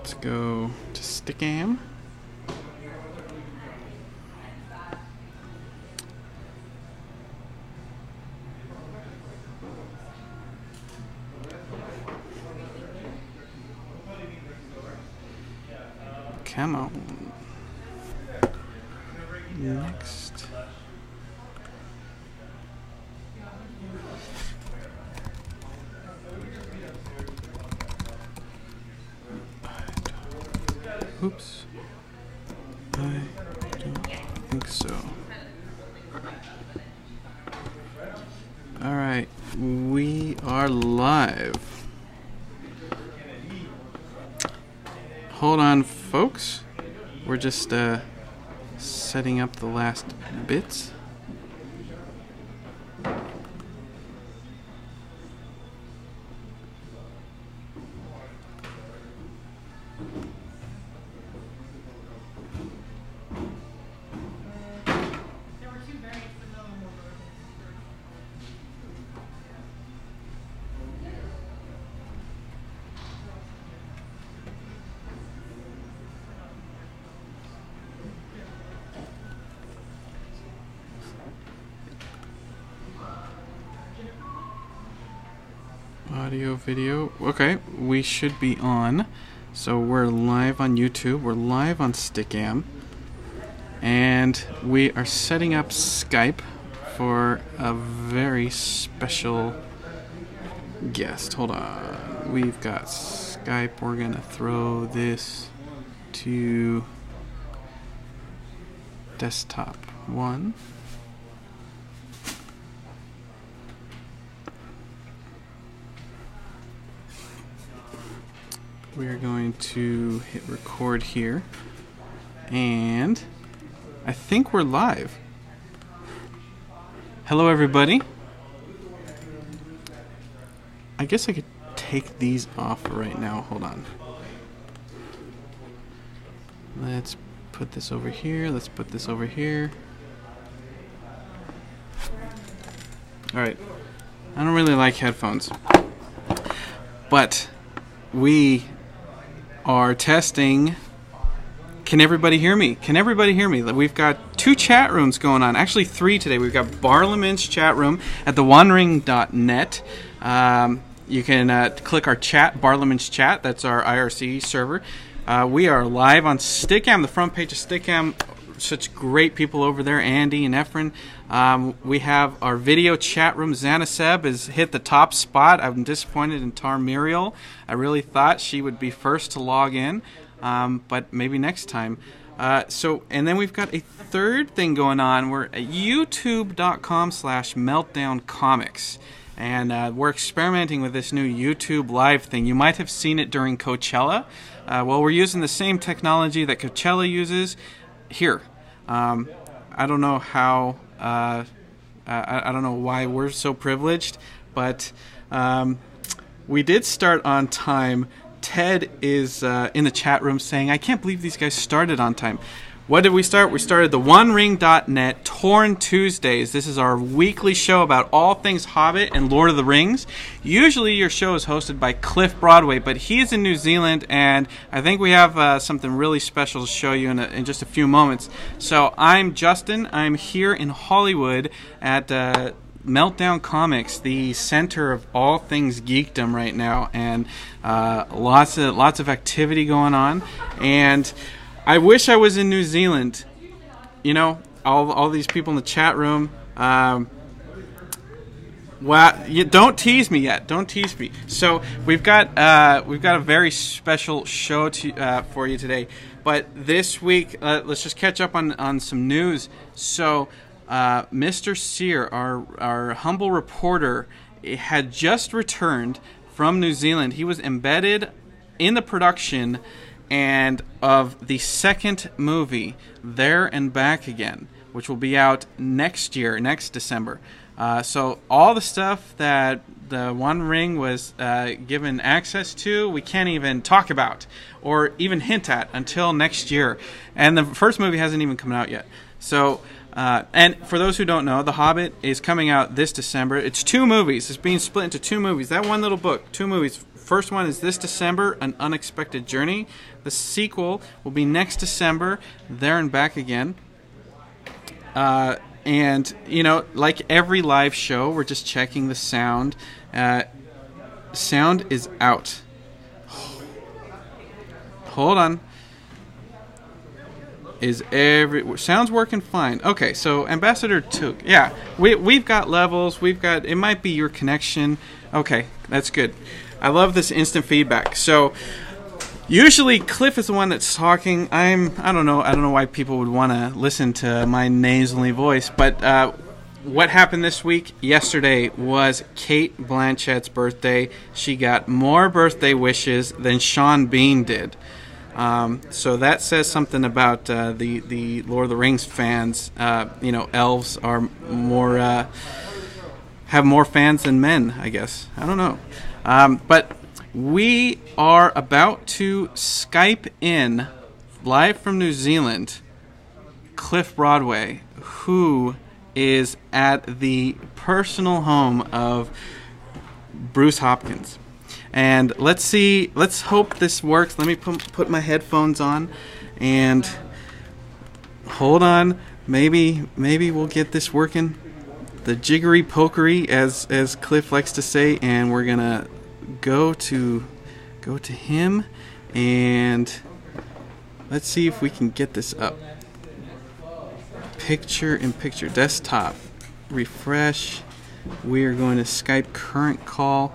Let's go to Stickam. Come on. Next. Oops. I don't think so. Alright, we are live. Hold on, folks. We're just setting up the last bits. Audio, video. Okay, we should be on. So we're live on YouTube. We're live on Stickam. And we are setting up Skype for a very special guest. Hold on. We've got Skype. We're going to throw this to desktop 1. We are going to hit record here, and I think we're live. Hello, everybody. I guess I could take these off right now. Hold on. Let's put this over here. Let's put this over here. All right. I don't really like headphones, but we are testing. Can everybody hear me? Can everybody hear me? We've got 2 chat rooms going on. Actually 3 today. We've got Barlaman's chat room at theonering.net. You can click our chat, Barlaman's chat. That's our IRC server. We are live on Stickam, the front page of Stickam. Such great people over there, Andy and Efren. We have our video chat room. Zanaseb has hit the top spot. I'm disappointed in Tar Muriel. I really thought she would be first to log in, but maybe next time. And then we've got a third thing going on. We're at youtube.com/meltdowncomics. And we're experimenting with this new YouTube live thing. You might have seen it during Coachella. Well, we're using the same technology that Coachella uses here. I don't know how, I don't know why we're so privileged, but we did start on time. Ted is in the chat room saying, I can't believe these guys started on time. What did we start? We started the OneRing.net Torn Tuesdays. This is our weekly show about all things Hobbit and Lord of the Rings. Usually your show is hosted by Cliff Broadway, but he is in New Zealand, and I think we have something really special to show you in just a few moments. So I'm Justin. I'm here in Hollywood at Meltdown Comics, the center of all things geekdom right now, and lots of activity going on. And I wish I was in New Zealand. You know, all these people in the chat room. Well, don't tease me yet. Don't tease me. So we've got a very special show for you today. But this week, let's just catch up on some news. So Mr. Sear, our humble reporter, had just returned from New Zealand. He was embedded in the production and of the second movie, There and Back Again, which will be out next year, next December. So all the stuff that the One Ring was given access to, we can't even talk about or even hint at until next year. And the first movie hasn't even come out yet. So And for those who don't know, The Hobbit is coming out this December. It's 2 movies. It's being split into 2 movies. That one little book, 2 movies. First one is this December, An Unexpected Journey. The sequel will be next December, There and Back Again. And, you know, like every live show, we're just checking the sound. Sound is out. Hold on. Sound's working fine. Okay, so Ambassador Took. Yeah, we've got levels. It might be your connection. Okay, that's good. I love this instant feedback. So usually Cliff is the one that's talking. I don't know why people would want to listen to my nasally voice, but what happened this week? Yesterday was Kate Blanchett's birthday. She got more birthday wishes than Sean Bean did. So that says something about the Lord of the Rings fans. You know, elves are more have more fans than men, I guess. I don't know. But we are about to Skype in, live from New Zealand, Cliff Broadway, who is at the personal home of Bruce Hopkins. And let's hope this works. Let me put my headphones on and hold on. Maybe we'll get this working. The jiggery pokery, as Cliff likes to say, and we're gonna go to him, and let's see if we can get this up. Picture-in-picture, desktop, refresh. We are going to Skype current call.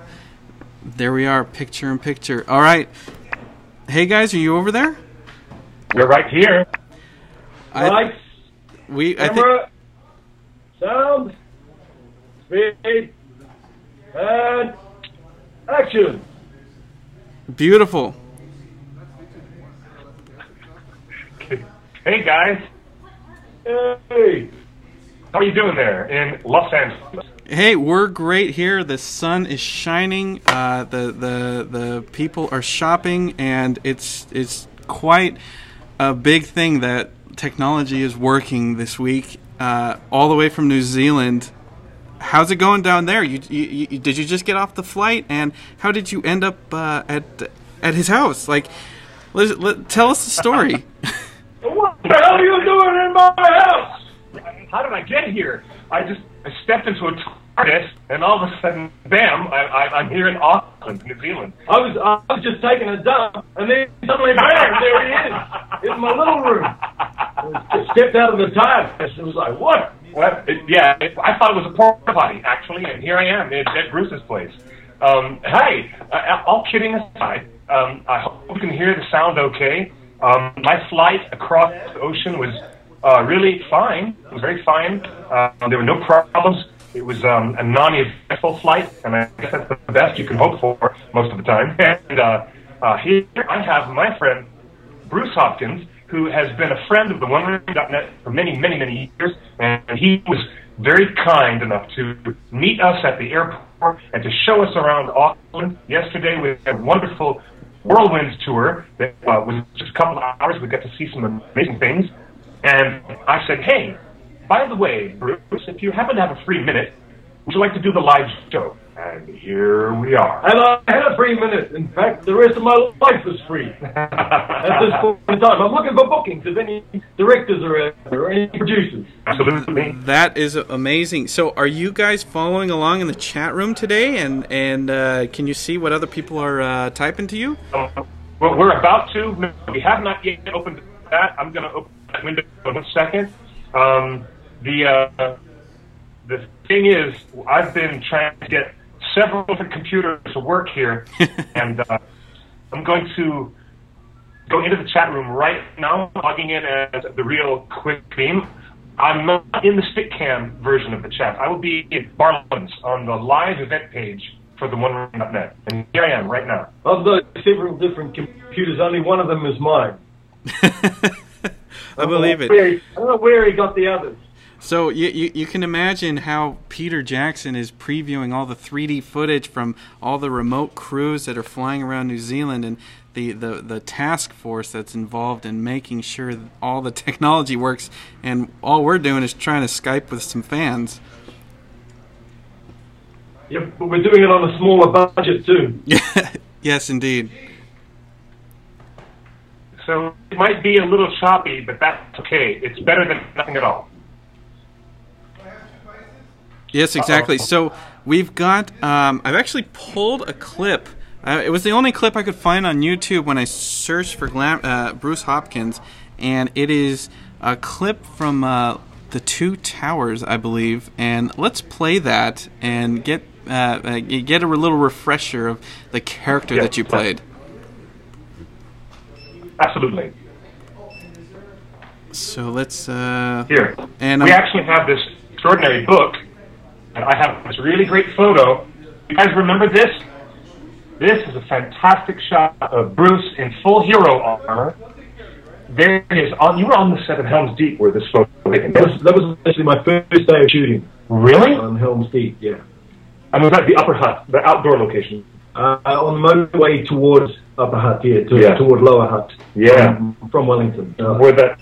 There we are, picture-in-picture. All right. Hey guys, are you over there? We're right here. Lights, camera, sound, speed, and action. Beautiful. Hey guys. Hey. How are you doing there in Los Angeles? Hey, we're great here. The sun is shining. The people are shopping, and it's quite a big thing that technology is working this week. All the way from New Zealand. How's it going down there? Did you just get off the flight, and how did you end up at his house? Like, tell us the story. What the hell are you doing in my house? How did I get here? I stepped into a TARDIS, and all of a sudden, bam! I'm here in Auckland, New Zealand. I was just taking a dump, and then suddenly, bam! There he is in my little room. I stepped out of the TARDIS. It was like, what? Well, I thought it was a porta potty, actually, and here I am at Bruce's place. Hey, all kidding aside, I hope you can hear the sound okay. My flight across the ocean was really fine. It was very fine. There were no problems. It was a non-eventful flight, and I guess that's the best you can hope for most of the time. And here I have my friend, Bruce Hopkins, who has been a friend of the OneRoom.net for many, many, many years, and he was very kind enough to meet us at the airport and to show us around Auckland. Yesterday we had a wonderful whirlwind tour that was just a couple of hours. We got to see some amazing things. And I said, hey, by the way, Bruce, if you happen to have a free minute, would you like to do the live show? And here we are. And I had a free minute. In fact, the rest of my life was free. At this point in time, I'm looking for bookings if any directors or any producers. Absolutely. That is amazing. So are you guys following along in the chat room today? And can you see what other people are typing to you? Well, we're about to. No, we have not yet opened that. I'm going to open that window in a second. The thing is, I've been trying to get several different computers to work here, and I'm going to go into the chat room right now, logging in as the real quick beam. I'm not in the Stickcam version of the chat. I will be in Barlin's on the live event page for the OneRoom.net, and here I am right now. Of the several different computers, only one of them is mine. I believe it. I don't know where he got the others. So you can imagine how Peter Jackson is previewing all the 3D footage from all the remote crews that are flying around New Zealand, and the task force that's involved in making sure that all the technology works, and all we're doing is trying to Skype with some fans. Yeah, but we're doing it on a smaller budget too. Yes, indeed. So it might be a little choppy, but that's okay. It's better than nothing at all. Yes, exactly. So we've got, I've actually pulled a clip. It was the only clip I could find on YouTube when I searched for Bruce Hopkins, and it is a clip from The Two Towers, I believe. And let's play that and get a little refresher of the character that you played. Absolutely. So let's... Here. And we actually have this extraordinary book. And I have this really great photo. You guys remember this? This is a fantastic shot of Bruce in full hero armor. There he is. You were on the set of Helm's Deep where this photo was taken. That was actually my first day of shooting. Really? On Helm's Deep, yeah. And was that the Upper Hut, the outdoor location? On the motorway towards Upper Hut, toward Lower Hut. Yeah. From Wellington. Where that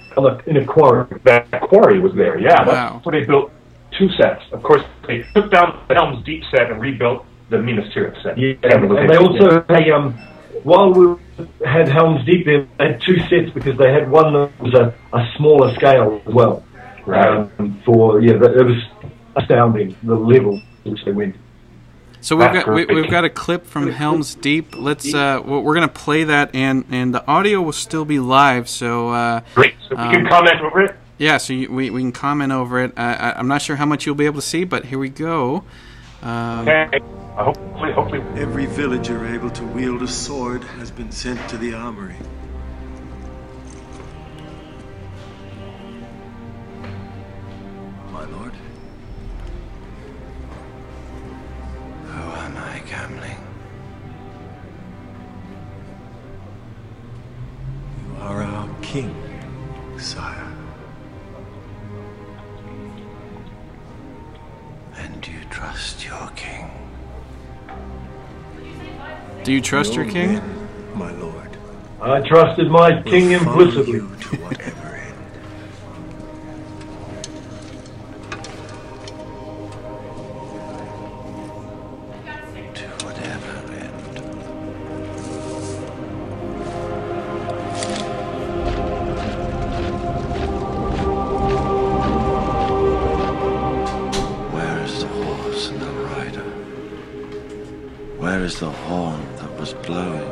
in a quarry. That quarry was there, yeah. Wow. That's where they built 2 sets. Of course, they took down the Helm's Deep set and rebuilt the Minas Tirith set. Yeah, and they also, while we had Helm's Deep there, they had 2 sets because they had one that was a smaller scale as well. Right. It was astounding, the level which they went. So we've got a clip from Helm's Deep. Let's we're going to play that, and the audio will still be live. So great. So we can comment over it. Yeah, so we can comment over it. I'm not sure how much you'll be able to see, but here we go. Okay. Hopefully. Every villager able to wield a sword has been sent to the armory. My lord. Who am I, Gamling? You are our king, sire. And do you trust your king? Do you trust your king? Men, my lord. I trusted my king implicitly. You to whatever end. To whatever end. Where is the horse and the rider? Where is the horn that was blowing?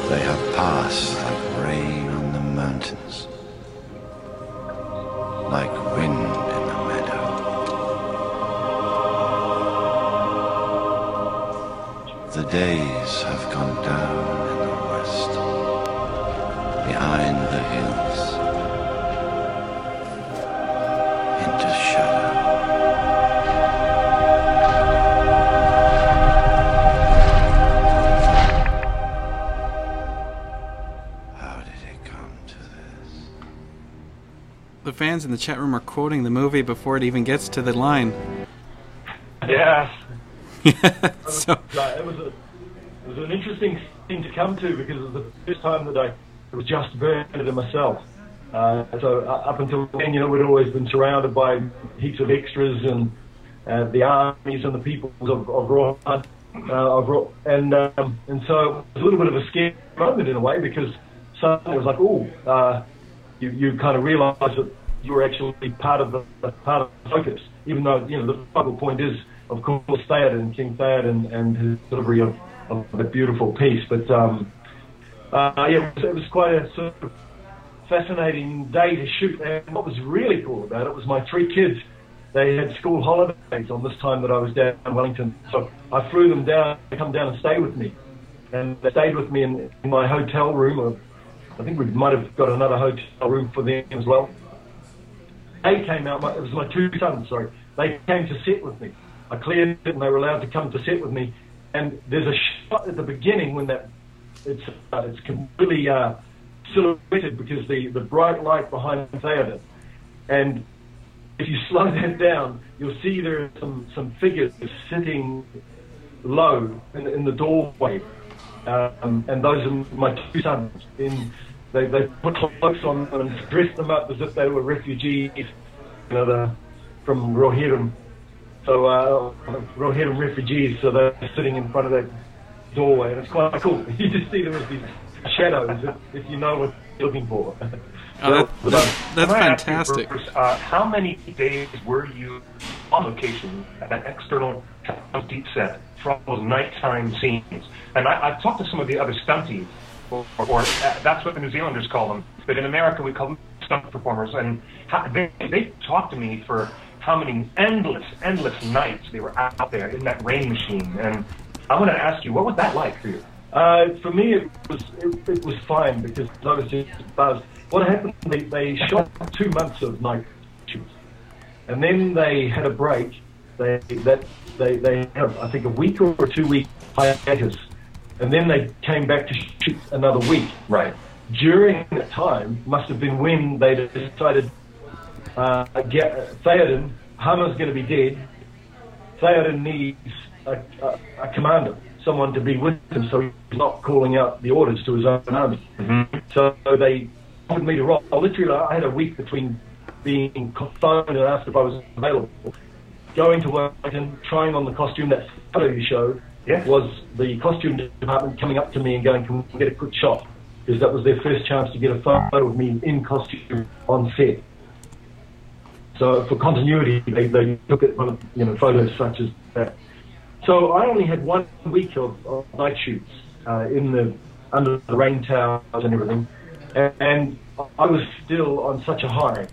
They have passed like rain on the mountains, like wind in the meadow. The days have gone down in the west, behind the hills, into shadow. The fans in the chat room are quoting the movie before it even gets to the line. Yeah. So It was an interesting thing to come to because it was the first time that it was just Bernard and myself. So up until then, we'd always been surrounded by heaps of extras and the armies and the peoples of Rohan. And so it was a little bit of a scary moment in a way because suddenly it was like, you kind of realise that you're actually part of the focus, even though the focal point is, of course, Theoden and King Theoden and his delivery of a beautiful piece. But it was quite a sort of fascinating day to shoot. And what was really cool about it was my 3 kids. They had school holidays on this time that I was down in Wellington, so I flew them down to come down and stay with me, and they stayed with me in my hotel room. I think we might have got another hotel room for them as well. They came out, it was my 2 sons, sorry. They came to sit with me. I cleared it and they were allowed to come to sit with me. And there's a shot at the beginning when it's completely silhouetted because the bright light behind Theoden And if you slow that down, you'll see there are some figures sitting low in the doorway. And those are my two sons. They put cloaks on them and dressed them up as if they were refugees, from Rohirrim. So Rohirrim refugees, so they're sitting in front of that doorway, and it's quite cool. You just see them as these shadows, if you know what you're looking for. Oh, that's fantastic. You, Bruce, how many days were you on location at that external deep set for all those nighttime scenes? And I've talked to some of the other stunties, or that's what the New Zealanders call them, but in America we call them stunt performers, and they talked to me for how many endless nights they were out there in that rain machine. And I want to ask you, what was that like for you? For me, it was fine, because I was just buzzed. What happened, they shot 2 months of night shoots, and then they had a break. They had, I think, a week or a 2 week hiatus, and then they came back to shoot another week. Right. During that time must have been when they decided Theoden, Hammer's going to be dead. Theoden needs a commander, someone to be with him, so he's not calling out the orders to his own army. Mm-hmm. So they wanted me to roll. Literally, I had a week between being phoned and asked if I was available, going to work and trying on the costume. That photo you showed was the costume department coming up to me and going, "Can we get a quick shot?" Because that was their first chance to get a photo of me in costume on set. So for continuity, they took it, photos such as that. So I only had 1 week of night shoots under the rain towers and everything, and I was still on such a high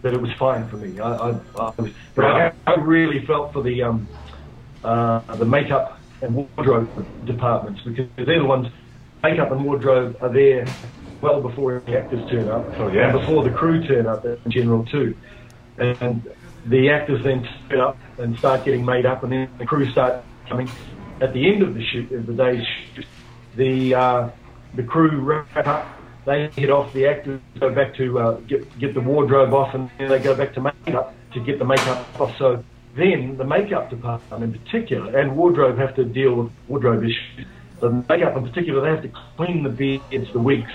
that it was fine for me. I really felt for the makeup and wardrobe departments, because they're the ones. Makeup and wardrobe are there well before the actors turn up, and before the crew turn up in general too. And the actors then turn up and start getting made up, and then the crew start coming. At the end of the shoot, of the day's shoot, the crew wrap up. They head off. The actors go back to get the wardrobe off, and then they go back to makeup to get the makeup off. So then the makeup department in particular and wardrobe have to deal with wardrobe issues. The makeup in particular, they have to clean the beards, the wigs.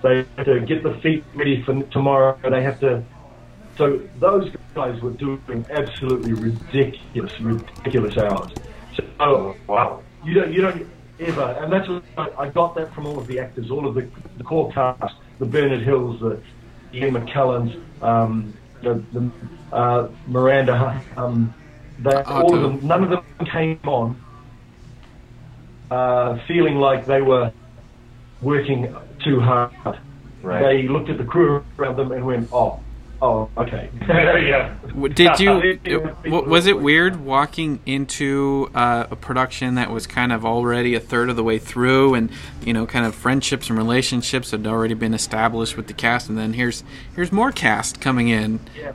They have to get the feet ready for tomorrow. They have to. So those guys were doing absolutely ridiculous hours. So wow, you don't ever, and that's what I got that from all of the actors, all of the core cast, the Bernard Hills, the Ian McKellens, the Miranda, all of them. None of them came on feeling like they were working too hard. Right. They looked at the crew around them and went, oh, okay. Yeah. Did you? Was it weird walking into a production that was kind of already a third of the way through, and kind of friendships and relationships had already been established with the cast, and then here's more cast coming in? Yeah.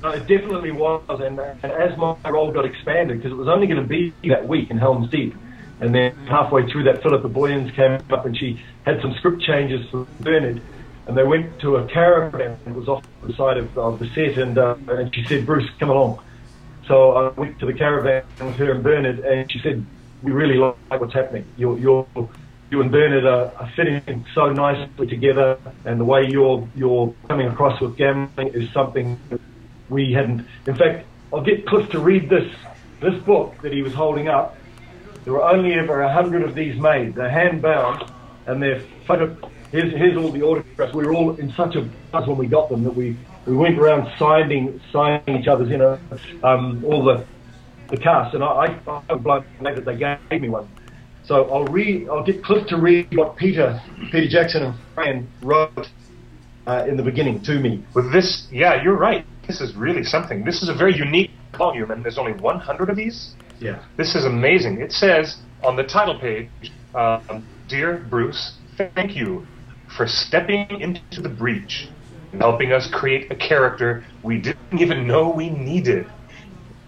No, it definitely was, and as my role got expanded, because it was only going to be that week in Helm's Deep, and then halfway through that, Philippa Boyens came up and she had some script changes for Bernard. And they went to a caravan that was off the side of the set, and she said, "Bruce, come along." So I went to the caravan with her and Bernard, and she said, "We really like what's happening. You and Bernard are fitting so nicely together, and the way you're coming across with gambling is something that we hadn't." In fact, I'll get Cliff to read this book that he was holding up. There were only ever 100 of these made. They're hand-bound, and they're photo. Here's all the autographs. We were all in such a buzz when we got them that we went around signing each other's, all the cast. And I was blown away that they gave me one. So I'll get Cliff to read what Peter Jackson and Fran wrote in the beginning to me. With this, yeah, you're right. This is really something. This is a very unique volume, and there's only 100 of these. Yeah. This is amazing. It says on the title page, "Dear Bruce, thank you for stepping into the breach and helping us create a character we didn't even know we needed.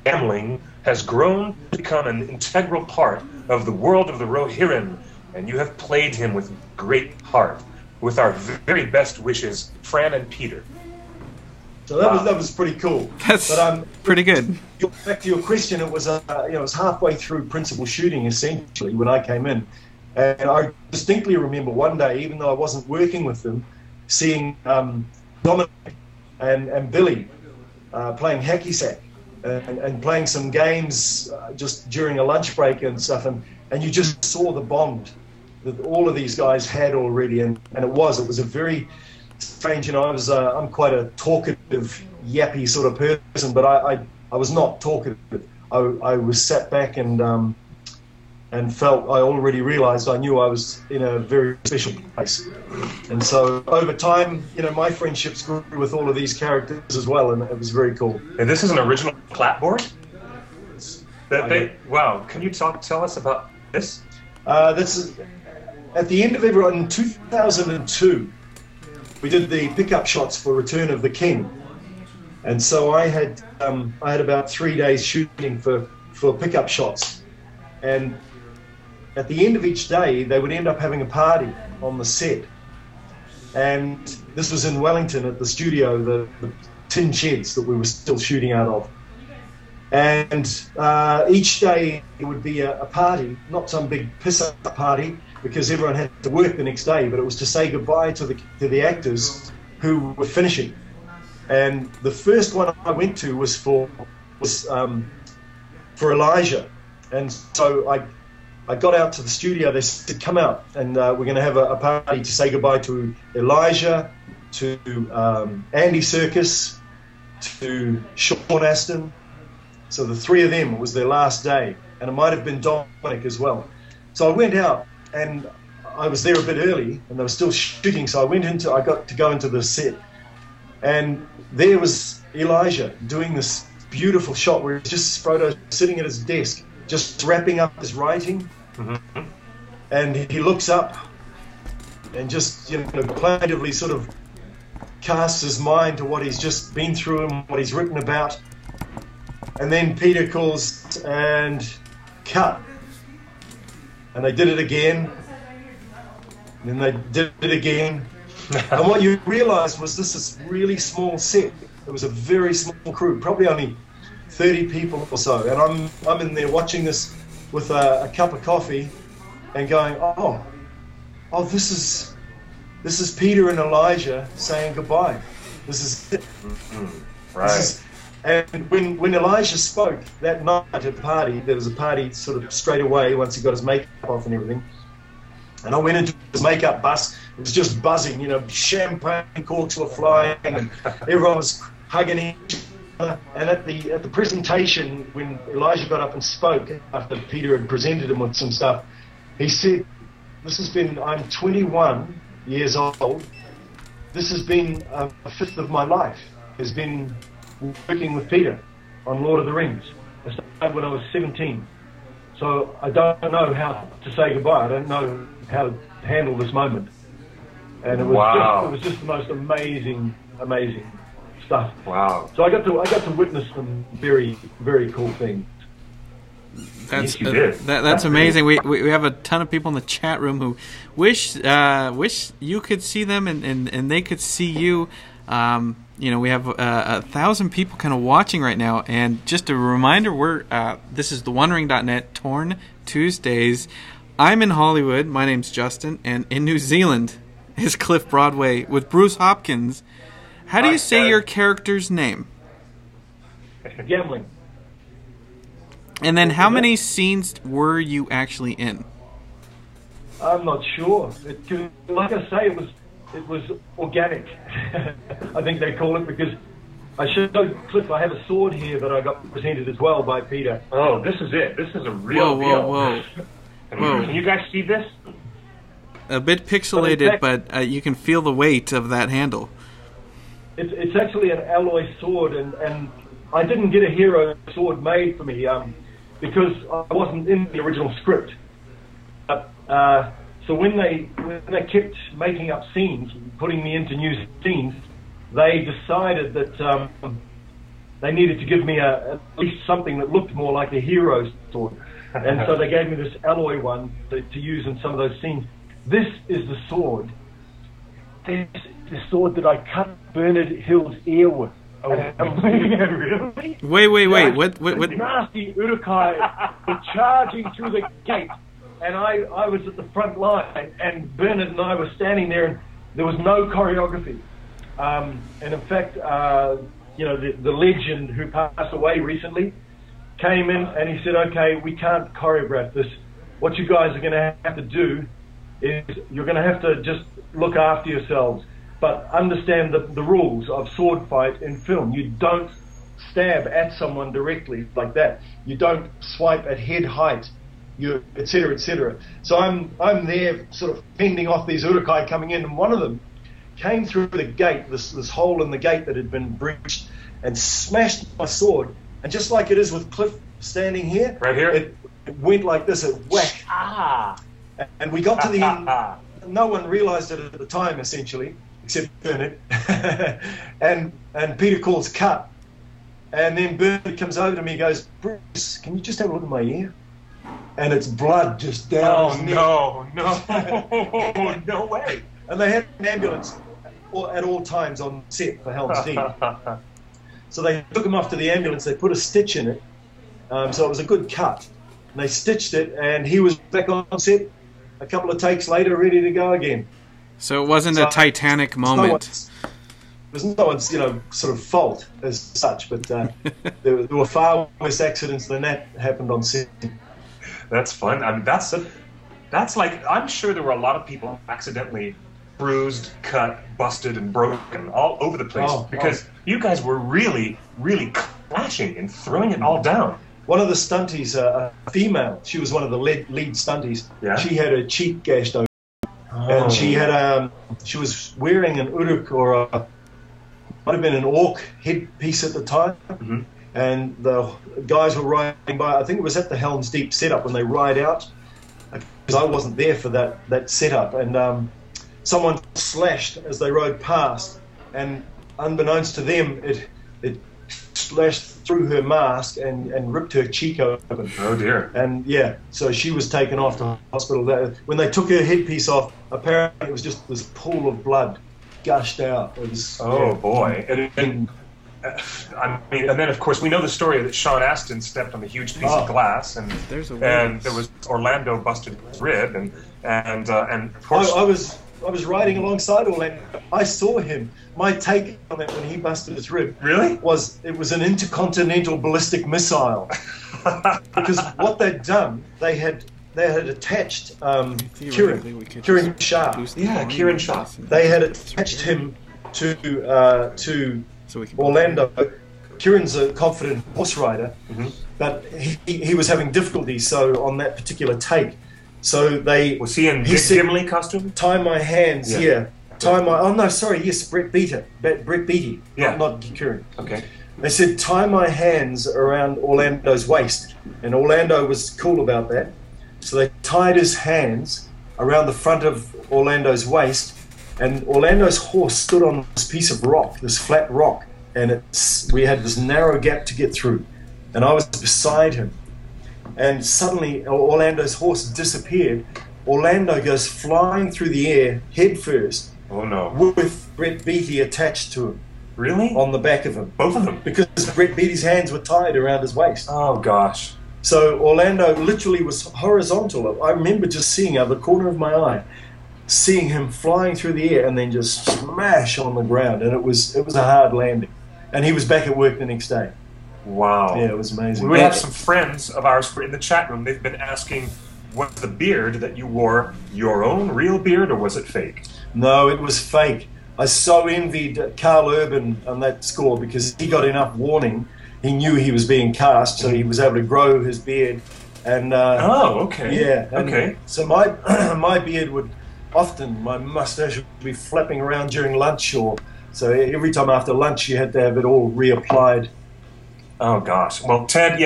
Gambling has grown to become an integral part of the world of the Rohirrim, and you have played him with great heart. With our very best wishes, Fran and Peter." So that was pretty cool. That's pretty good. Back to your question, it was it was halfway through principal shooting essentially when I came in, and I distinctly remember one day, even though I wasn't working with them, seeing Dominic and Billy playing hacky sack and playing some games just during a lunch break and stuff, and you just saw the bond that all of these guys had already, and it was a very strange. You know, I'm quite a talkative, yappy sort of person, but I was not talkative. I was sat back and felt, I already realized I knew I was in a very special place. And so over time, you know, my friendships grew with all of these characters as well, and it was very cool. And this is an original clapboard? Wow, can you tell us about this? This at the end of everyone in 2002, we did the pickup shots for Return of the King, and so I had about 3 days shooting for pickup shots, and at the end of each day they would end up having a party on the set, and this was in Wellington at the studio, the tin sheds that we were still shooting out of, and each day it would be a party, not some big piss-up party, because everyone had to work the next day, but it was to say goodbye to the actors who were finishing. And the first one I went to was for Elijah, and so I got out to the studio. They said, "Come out, and we're going to have a party to say goodbye to Elijah, to Andy Serkis, to Sean Astin." So the three of them, it was their last day, and it might have been Dominic as well. So I went out, and I was there a bit early, and they were still shooting. So I got to go into the set, and there was Elijah doing this beautiful shot where he's just Frodo sitting at his desk, just wrapping up his writing, and he looks up and just, you know, plaintively sort of casts his mind to what he's just been through and what he's written about. And then Peter calls and cut. And they did it again. And then they did it again. And what you realised was this is really small set. It was a very small crew, probably only 30 people or so. And I'm in there watching this with a cup of coffee and going, oh, this is Peter and Elijah saying goodbye. This is it. Right. And when Elijah spoke that night at the party, there was a party sort of straight away once he got his makeup off and everything. And I went into his makeup bus. It was just buzzing, you know, champagne corks were flying, and everyone was hugging each other. And at the presentation, when Elijah got up and spoke after Peter had presented him with some stuff, he said, I'm 21 years old. This has been a fifth of my life, has been working with Peter on Lord of the Rings. I started when I was 17. So I don't know how to say goodbye. I don't know how to handle this moment. And it was just the most amazing stuff. Wow. So I got to witness some very, very cool things. That's amazing. We have a ton of people in the chat room who wish you could see them and they could see you. You know, we have 1,000 people kind of watching right now, and just a reminder, this is theonering.net, Torn Tuesdays. I'm in Hollywood. My name's Justin, and in New Zealand is Cliff Broadway with Bruce Hopkins. How do you say your character's name? Gambling. And then, how many scenes were you actually in? I'm not sure. Like I say, it was organic. I think they call it, because I showed Cliff, I have a sword here that I got presented as well by Peter. Oh, this is it. This is a real deal. Whoa. Can you guys see this? A bit pixelated, but you can feel the weight of that handle. It's actually an alloy sword, and I didn't get a hero sword made for me because I wasn't in the original script. So when they kept making up scenes, putting me into new scenes, they decided that they needed to give me at least something that looked more like a hero sword. And so they gave me this alloy one to use in some of those scenes. This is the sword. This is the sword that I cut Bernard Hill's ear with Oh, really? Wait. What? Nasty Urukai were charging through the gate, and I was at the front line, and Bernard and I were standing there, and there was no choreography. And in fact, the legend who passed away recently came in and he said, okay, we can't choreograph this. What you guys are going to have to do is you're going to have to just look after yourselves, but understand the rules of sword fight in film. You don't stab at someone directly like that. You don't swipe at head height, et cetera, et cetera. So I'm there sort of fending off these urukai coming in, and one of them came through the gate, this hole in the gate that had been breached, and smashed my sword. And just like it is with Cliff standing here, right here, it went like this, it whack. And we got to the end. No one realized it at the time, essentially, except Bernard. and Peter calls cut. And then Bernard comes over to me and goes, Bruce, can you just have a look at my ear? And it's blood just down his neck. No way. And they had an ambulance at all times on set for Helm's Deep. So they took him off to the ambulance, they put a stitch in it, so it was a good cut. And they stitched it, and he was back on set a couple of takes later, ready to go again. So it wasn't a Titanic moment. It was no one's, sort of fault as such, but there were far worse accidents than that happened on set. That's fun. I mean, that's like, I'm sure there were a lot of people accidentally bruised, cut, busted, and broken all over the place because you guys were really, really clashing and throwing it all down. One of the stunties, a female, she was one of the lead stunties. Yeah. She had her cheek gashed open, and she had she was wearing an uruk or might have been an orc headpiece at the time. Mm-hmm. And the guys were riding by. I think it was at the Helm's Deep setup when they ride out, because I wasn't there for that setup, and someone slashed as they rode past, and unbeknownst to them, it slashed through her mask and ripped her cheek open. Oh dear. And yeah, so she was taken off to hospital. When they took her headpiece off, apparently it was just this pool of blood gushed out. It was, boy. And then of course we know the story that Sean Astin stepped on a huge piece of glass, and there was Orlando busted his rib, and of course I was riding alongside Orlando. I saw him. My take on that when he busted his rib was an intercontinental ballistic missile, because what they'd done, they had attached Kieran Shah. Yeah, Kieran Shah. They had attached him to Orlando. Kieran's a confident horse rider, but he was having difficulties. So on that particular take, so was he in Gimli costume? Tie my hands here. Brett Beatty. Yeah. Not Kieran. Okay. They said tie my hands around Orlando's waist, and Orlando was cool about that. So they tied his hands around the front of Orlando's waist, and Orlando's horse stood on this piece of rock, this flat rock, and we had this narrow gap to get through, and I was beside him, and suddenly Orlando's horse disappeared. Orlando goes flying through the air head first. Oh no! With Brett Beatty attached to him. Really? On the back of him. Both of them? Because Brett Beatty's hands were tied around his waist. Oh gosh. So Orlando literally was horizontal. I remember just seeing out of the corner of my eye, seeing him flying through the air and then just smash on the ground, and it was a hard landing. And he was back at work the next day. Wow. Yeah, it was amazing. We have some friends of ours in the chat room. They've been asking, was the beard that you wore your own real beard, or was it fake? No, it was fake. I so envied Carl Urban on that score, because he got enough warning. He knew he was being cast, so he was able to grow his beard. And okay. Yeah. Okay. So my beard would often, my mustache would be flapping around during lunch, so every time after lunch you had to have it all reapplied. Oh gosh. Well, Ted,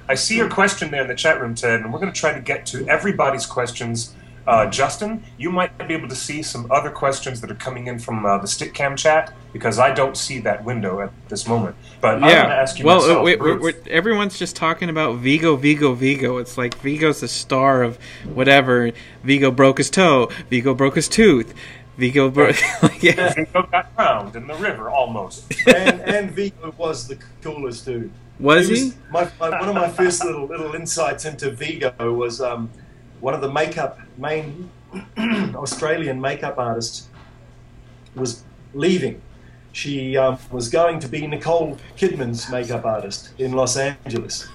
I see your question there in the chat room, Ted, and we're going to try to get to everybody's questions. Justin, you might be able to see some other questions that are coming in from the Stickcam chat, because I don't see that window at this moment. But I'm going to ask you myself. Everyone's just talking about Vigo. It's like Vigo's the star of whatever. Vigo broke his toe. Vigo broke his tooth. Vigo, yeah. Vigo got drowned in the river almost. And Vigo was the coolest dude. Was he? One of my first little insights into Vigo was one of the main Australian makeup artists was leaving. She was going to be Nicole Kidman's makeup artist in Los Angeles,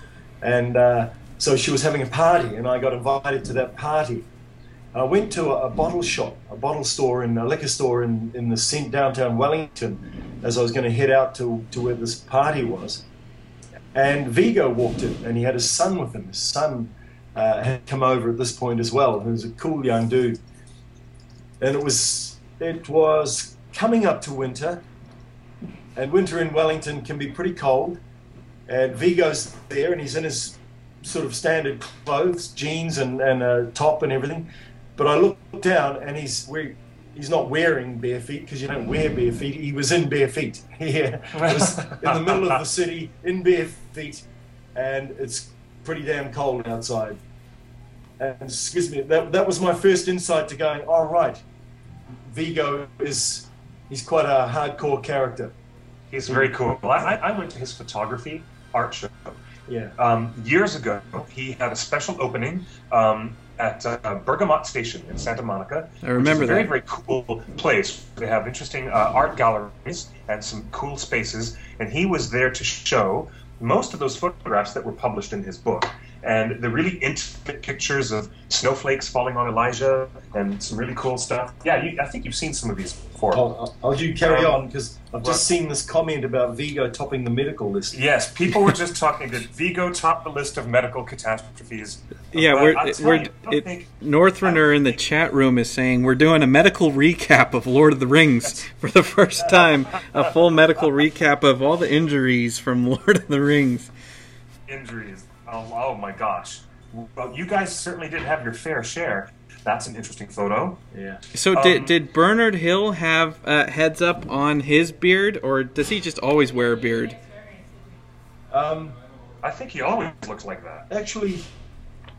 and so she was having a party, and I got invited to that party. I went to a bottle shop, a bottle store, in a liquor store in the downtown Wellington, as I was going to head out to where this party was. And Vigo walked in, and he had his son with him. His son had come over at this point as well. He was a cool young dude. And it was coming up to winter, and winter in Wellington can be pretty cold. And Vigo's there, and he's in his sort of standard clothes, jeans and a top and everything. But I looked down, and he's not wearing bare feet, because you don't wear bare feet. He was in bare feet. Yeah, he was in the middle of the city in bare feet, and it's pretty damn cold outside. And excuse me, that was my first insight to going, all right, Vigo he's quite a hardcore character. He's very cool. I went to his photography art show. Yeah. Years ago, he had a special opening at Bergamot Station in Santa Monica. I remember that. It's a very, very cool place. They have interesting art galleries and some cool spaces, and he was there to show most of those photographs that were published in his book. And the really intimate pictures of snowflakes falling on Elijah and some really cool stuff. Yeah, I think you've seen some of these before. I'll you carry on, because I've just seen this comment about Vigo topping the medical list. Yes, people were just talking that Vigo topped the list of medical catastrophes. Yeah, Northrunner in the chat room is saying we're doing a medical recap of Lord of the Rings for the first time. A full medical recap of all the injuries from Lord of the Rings. Injuries. Oh my gosh. Well, you guys certainly did have your fair share. That's an interesting photo. Yeah. So did Bernard Hill have heads up on his beard, or does he just always wear a beard? I think he always looks like that. Actually,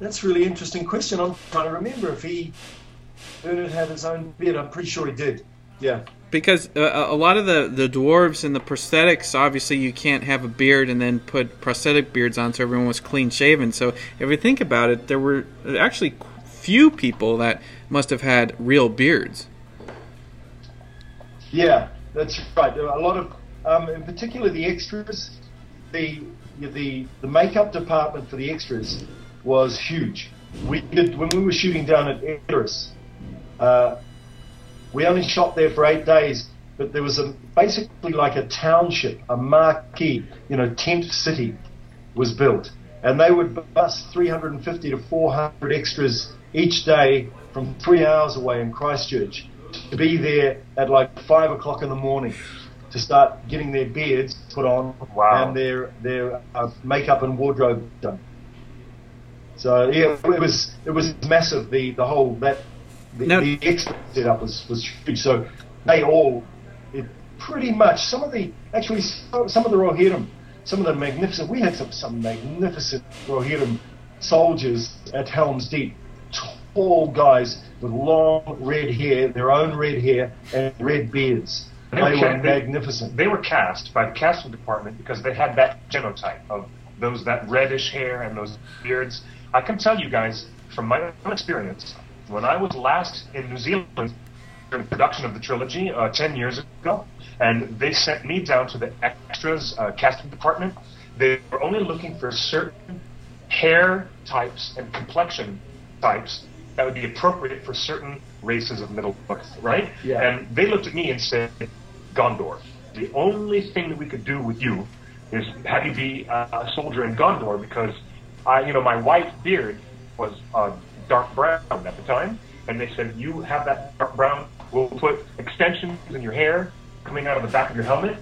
that's a really interesting question. I'm trying to remember if Bernard had his own beard. I'm pretty sure he did. Yeah. Because a lot of the dwarves and the prosthetics, obviously you can't have a beard and then put prosthetic beards on, so everyone was clean shaven. So if you think about it, there were actually few people that must have had real beards. Yeah, that's right. There were a lot of, in particular, the extras. The makeup department for the extras was huge. When we were shooting down at Eris, we only shot there for 8 days, but there was basically like a township, a marquee, tent city was built. And they would bus 350 to 400 extras each day from 3 hours away in Christchurch to be there at like 5 o'clock in the morning to start getting their beards put on. Wow. And their makeup and wardrobe done. So yeah, it was massive. The whole the extra setup was huge. So they all pretty much some of the Rohirrim, some of the magnificent. We had some magnificent Rohirrim soldiers at Helm's Deep, tall guys with long red hair, their own red hair and red beards. They were magnificent. They were cast by the casting department because they had that genotype of that reddish hair and those beards. I can tell you guys from my own experience, when I was last in New Zealand during the production of the trilogy 10 years ago, and they sent me down to the extras casting department, they were only looking for certain hair types and complexion types that would be appropriate for certain races of Middle-earth, right? Yeah. And they looked at me and said, Gondor, the only thing that we could do with you is have you be a soldier in Gondor, because my white beard was dark brown at the time, and they said, you have that dark brown, we'll put extensions in your hair coming out of the back of your helmet,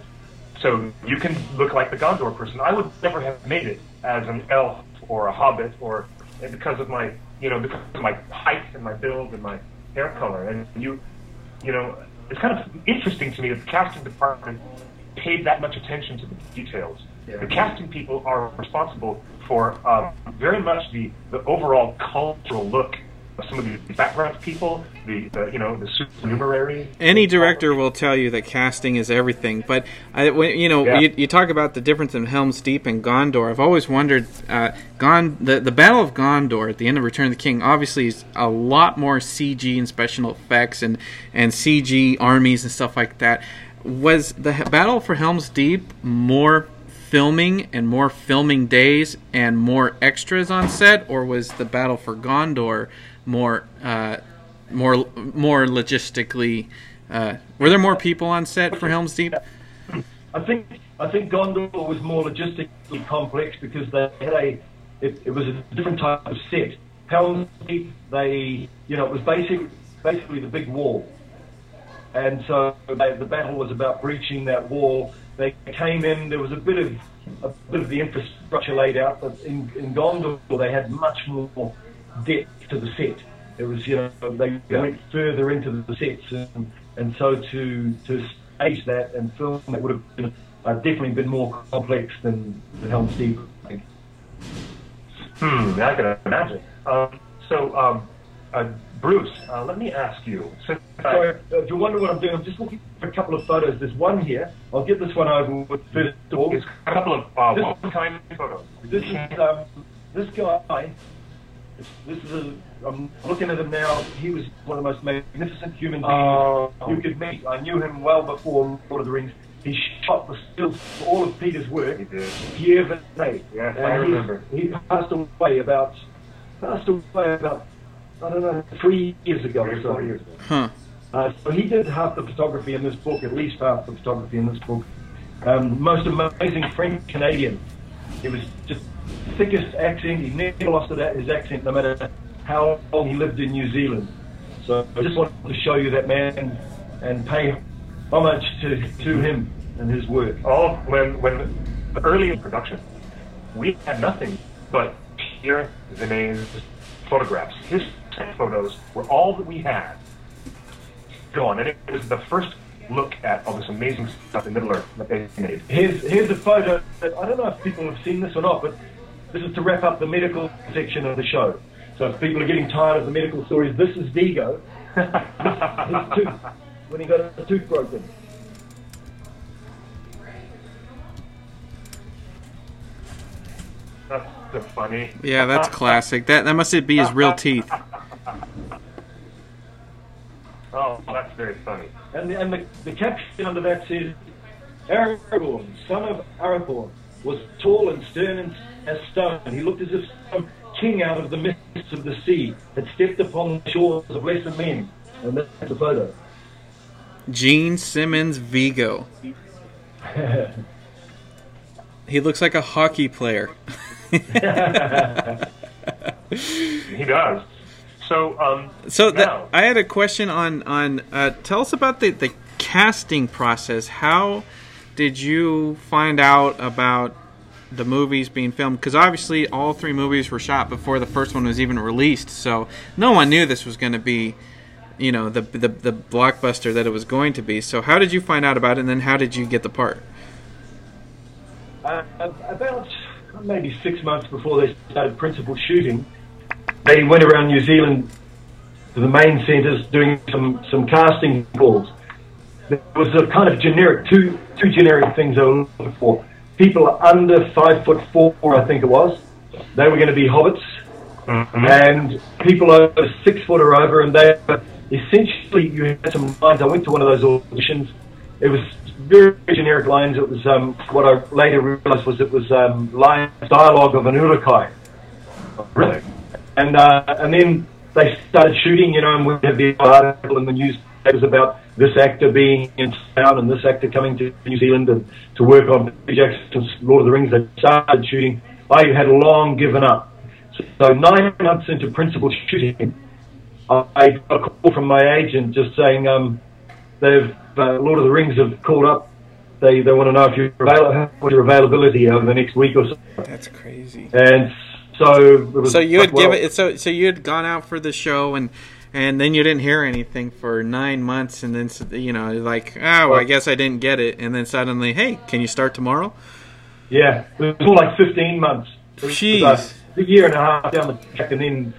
so you can look like the Gondor person. I would never have made it as an elf or a hobbit, or because of my, because of my height and my build and my hair color. And it's kind of interesting to me that the casting department paid that much attention to the details. Yeah. The casting people are responsible for very much the overall cultural look some of the background people, the supernumerary. Any director will tell you that casting is everything. But you talk about the difference in Helm's Deep and Gondor. I've always wondered, the Battle of Gondor at the end of Return of the King obviously is a lot more CG and special effects and CG armies and stuff like that. Was the Battle for Helm's Deep more filming and more filming days and more extras on set, or was the Battle for Gondor more logistically? Were there more people on set for Helm's Deep? I think Gondor was more logistically complex because they had it was a different type of set. Helm's Deep, it was basically the big wall, and so the battle was about breaching that wall. They came in. There was a bit of the infrastructure laid out, but in Gondor they had much more depth to the set. It was they went further into the sets, and so to stage that and film it would have been, definitely been more complex than Helm's Deep, I think. I can imagine. Bruce, let me ask you. If you wonder what I'm doing, I'm just looking for a couple of photos. There's one here. I'll get this one over with first of all. It's a couple of one-time photos. This is this guy. I'm looking at him now. He was one of the most magnificent human beings you could meet. I knew him well before Lord of the Rings. He shot the stills for all of Peter's work. He did. Pierre Vernet. Yes, I remember. He passed away about I don't know, 3 years ago or so. 4 years ago. Huh. So he did half the photography in this book, at least half the photography in this book. Most amazing French Canadian. He was just thickest accent. He never lost his accent, no matter how long he lived in New Zealand. So I just wanted to show you that man and pay homage to him and his work. When early in production, we had nothing but Pierre Venet's photographs. His photos were all that we had. Gone, and it was the first look at all this amazing stuff in Middle Earth that they made. Here's a photo that I don't know if people have seen this or not, but this is to wrap up the medical section of the show. So if people are getting tired of the medical stories, this is Vigo. His tooth, when he got a tooth broken. That's so funny. Yeah, that's classic. That must be his real teeth. Oh, that's very funny. And the caption under that says, Aragorn, son of Aragorn, was tall and stern as stone. He looked as if some king out of the mists of the sea had stepped upon the shores of lesser men. And that's the photo. Gene Simmons Vigo. He looks like a hockey player. He does. I had a question on tell us about the casting process. How did you find out about the movies being filmed? Because obviously all 3 movies were shot before the first one was even released, so no one knew this was going to be, the blockbuster that it was going to be. So how did you find out about it, and then how did you get the part? About maybe 6 months before they started principal shooting, they went around New Zealand to the main centres doing some casting calls. There was a kind of generic, two generic things they were looking for. People under 5'4", I think it was. They were going to be hobbits. Mm-hmm. And people over 6 foot or over, and they essentially, you had some lines. I went to one of those auditions. It was very generic lines. It was what I later realised was it was dialogue of an Urukai. Really? And then they started shooting, and we had the article in the newspapers about this actor being in town and this actor coming to New Zealand and to work on Peter Jackson's Lord of the Rings. They started shooting. I had long given up. So 9 months into principal shooting, I got a call from my agent just saying they've Lord of the Rings have called up. They want to know if you're what's your availability over the next week or so. That's crazy. And so you had so you had gone out for the show and then you didn't hear anything for 9 months, and then I guess I didn't get it, and then suddenly, hey, can you start tomorrow? Yeah, it was more like 15 months. Jeez. A year and a half down the track, and then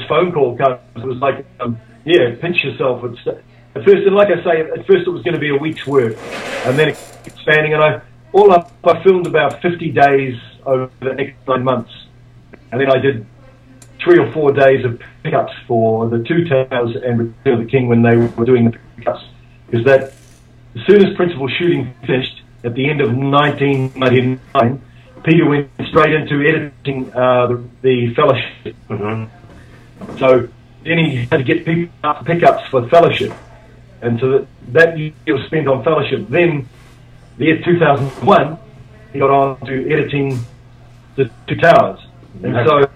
phone call comes, it was like, pinch yourself. At first, and like I say, at first it was going to be a week's work, and then it kept expanding. And I filmed about 50 days over the next 9 months, and then I did 3 or 4 days of pickups for the Two Towers and Return of the King when they were doing the pickups. Because that, as soon as principal shooting finished at the end of 1999, Peter went straight into editing the Fellowship. Mm-hmm. So then he had to get pickups for Fellowship. And so that year was spent on Fellowship. Then, the year 2001, he got on to editing the Two Towers. And so,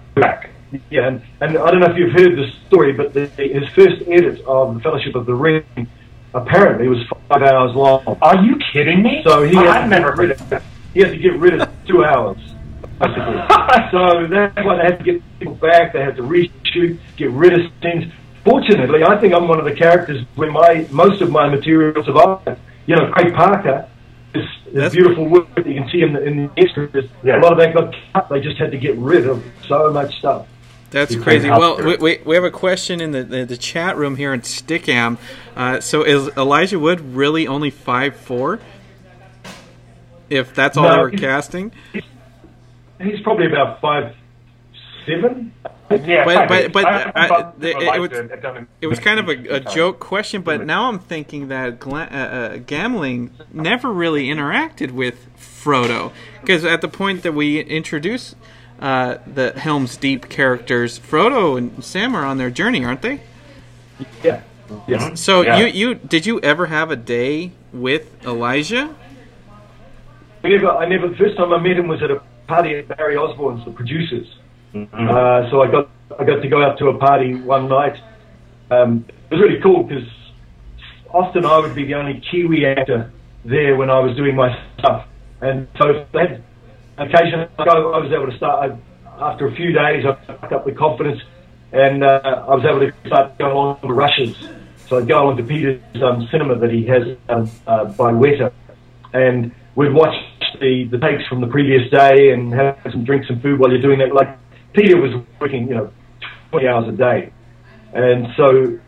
yeah, and I don't know if you've heard the story, but his first edit of the Fellowship of the Ring apparently was 5 hours long. Are you kidding me? So I've never heard of that. He had to get rid of 2 hours, basically. So that's why they had to get people back. They had to reshoot, get rid of scenes. Fortunately, I think I'm one of the characters where most of my material survived. Craig Parker is beautiful work that you can see in the extras. Yeah. A lot of that got cut. They just had to get rid of so much stuff. That's crazy. Well, we have a question in the chat room here in Stickam. So is Elijah Wood really only 5'4"? If that's all they were casting? He's probably about 5'7". Yeah, but it was kind of a joke question, but now I'm thinking that Gamling never really interacted with Frodo, because at the point that we introduce the Helm's Deep characters, Frodo and Sam are on their journey, aren't they? Yeah. Yeah. So you did you ever have a day with Elijah? I never. The first time I met him was at a party at Barry Osborne's, the producers. Mm-hmm. So I got to go out to a party one night. It was really cool because often I would be the only Kiwi actor there when I was doing my stuff, and so that occasion I was able to start. After a few days, I picked up the confidence, and I was able to start going along to rushes. So I'd go along to Peter's cinema that he has by Weta, and we'd watch the takes from the previous day and have some drinks and food while you're doing that. Like Peter was working, 20 hours a day, and so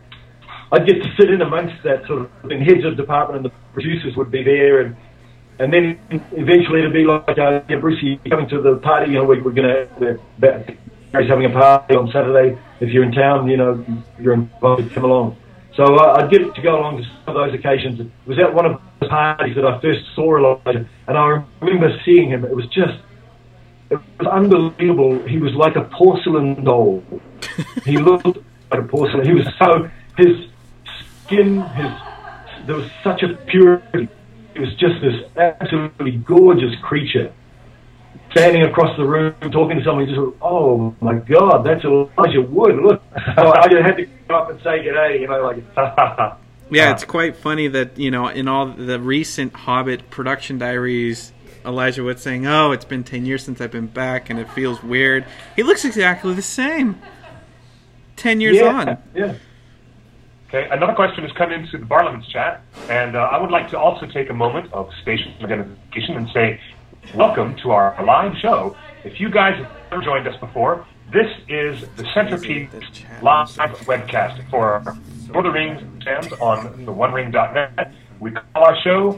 I'd get to sit in amongst that sort of the heads of department and the producers would be there, and then eventually it'd be like, Bruce, you're coming to the party. Gary's having a party on Saturday. If you're in town, you're invited to come along. So I'd get to go along to some of those occasions. It was at one of the parties that I first saw Elijah, and I remember seeing him. It was unbelievable. He was like a porcelain doll. He looked like a porcelain. He was his skin, there was such a purity. He was just this absolutely gorgeous creature. Standing across the room, talking to someone, just, oh my God, that's Elijah Wood. Look, so I just had to go up and say g'day, Yeah, it's quite funny that, in all the recent Hobbit production diaries, Elijah Wood saying, oh, it's been 10 years since I've been back and it feels weird. He looks exactly the same 10 years on. Yeah. Okay, another question has come into the Parliament's chat, and I would like to also take a moment of station identification and say, welcome to our live show. If you guys have never joined us before, this is the Centerpiece live webcast for Lord of the Rings fans on the OneRing.net. We call our show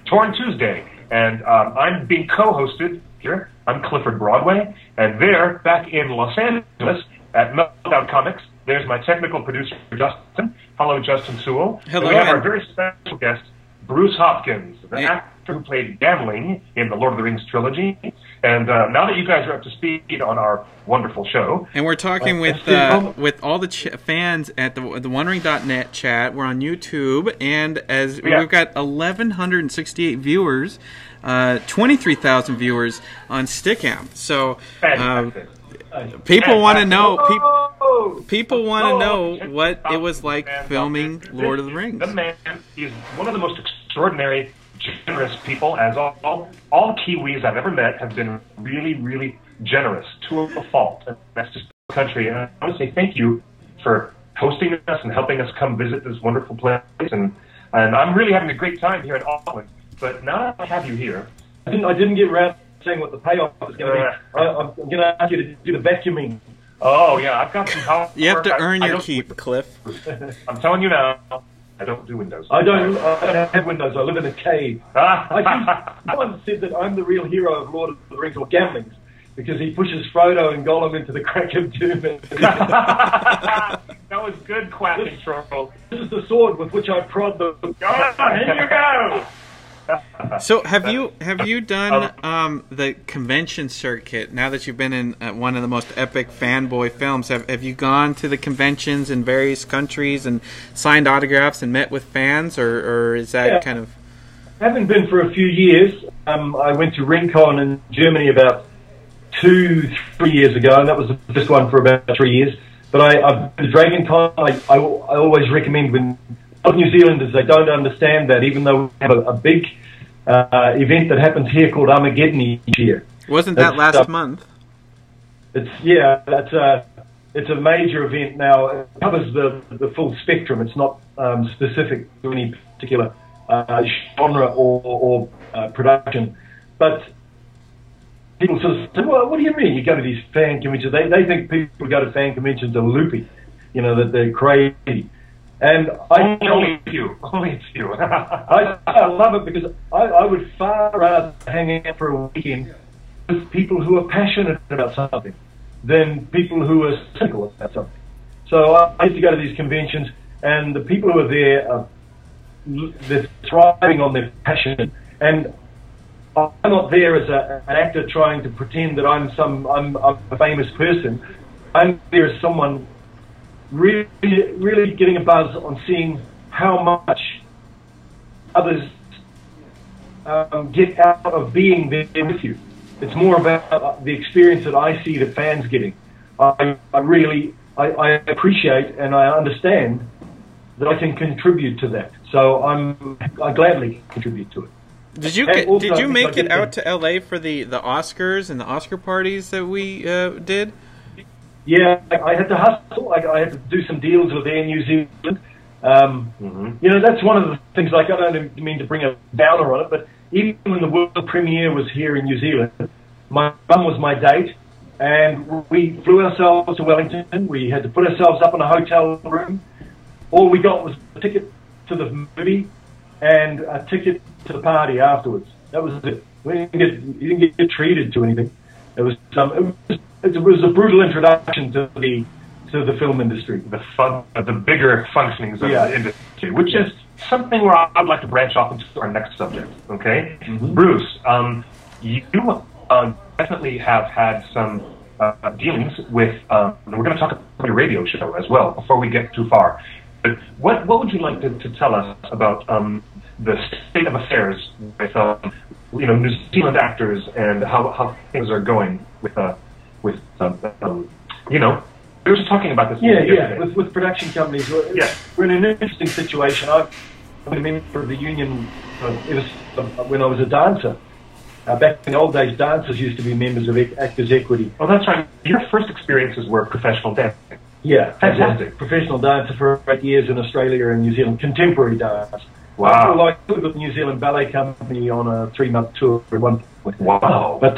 Torn Tuesday, and I'm being co-hosted here. I'm Clifford Broadway, and there, back in Los Angeles at Meltdown Comics, there's my technical producer, Justin. Hello, Justin Sewell. Hello. And we have our very special guest, Bruce Hopkins, the actor who played Gamling in the Lord of the Rings trilogy. And now that you guys are up to speed on our wonderful show, and we're talking with all the fans at the OneRing.net chat. We're on YouTube, and we've got 1,168 viewers, 23,000 viewers on Stickam. So people want to know. People want to know what it was like filming Lord of the Rings. The man is one of the most extraordinary, generous people, as all Kiwis I've ever met have been really, really generous to a fault. And that's just the country. And I want to say thank you for hosting us and helping us come visit this wonderful place. And I'm really having a great time here in Auckland. But now that I have you here, I didn't get around to saying what the payoff is going to be. I'm going to ask you to do the vacuuming Oh, yeah, I've got some power. You have to earn your keep, Cliff. I'm telling you now, I don't do Windows. I don't have Windows. I live in a cave. Someone said that I'm the real hero of Lord of the Rings or Gamblings because he pushes Frodo and Gollum into the crack of doom. That was good quack control. This is the sword with which I prod the... Here you go! So have you done the convention circuit now that you've been in one of the most epic fanboy films? Have you gone to the conventions in various countries and signed autographs and met with fans, or is that kind of... I haven't been for a few years. I went to Rincon in Germany about 2-3 years ago, and that was the first one for about 3 years. But I've been to DragonCon. I always recommend when... New Zealanders, they don't understand that, even though we have a big event that happens here called Armageddon each year. Wasn't that last month? It's it's a major event now. It covers the full spectrum. It's not specific to any particular genre or production. But people sort of say, well, what do you mean? You go to these fan conventions. They think people who go to fan conventions are loopy, that they're crazy. And only a few. I love it because I would far rather hang out for a weekend with people who are passionate about something than people who are cynical about something. So I used to go to these conventions, and the people who are there they're thriving on their passion. And I'm not there as an actor trying to pretend that I'm a famous person. I'm there as someone really getting a buzz on seeing how much others get out of being there with you. It's more about the experience that I see the fans getting. I appreciate and I understand that I can contribute to that. So I gladly contribute to it. Did you make it out to LA for the Oscars and the Oscar parties that we did? Yeah, I had to hustle. I had to do some deals with Air New Zealand. That's one of the things, I don't mean to bring a downer on it, but even when the world premiere was here in New Zealand, my mum was my date, and we flew ourselves to Wellington. We had to put ourselves up in a hotel room. All we got was a ticket to the movie and a ticket to the party afterwards. That was it. You didn't get treated to anything. It was a brutal introduction to the film industry. The bigger functionings of the industry, which is something where I'd like to branch off into our next subject. Okay, Bruce, you definitely have had some dealings with. We're going to talk about your radio show as well before we get too far. But what would you like to tell us about the state of affairs with New Zealand actors and how things are going with we were just talking about this. With production companies, we're in an interesting situation. I've been a member of the union when I was a dancer. Back in the old days, dancers used to be members of Actors Equity. Oh, that's right. Your first experiences were professional dancing. Yeah, fantastic. Professional dancer for 8 years in Australia and New Zealand, contemporary dance. Wow. I was with the New Zealand Ballet Company on a 3-month tour at one point. Wow. But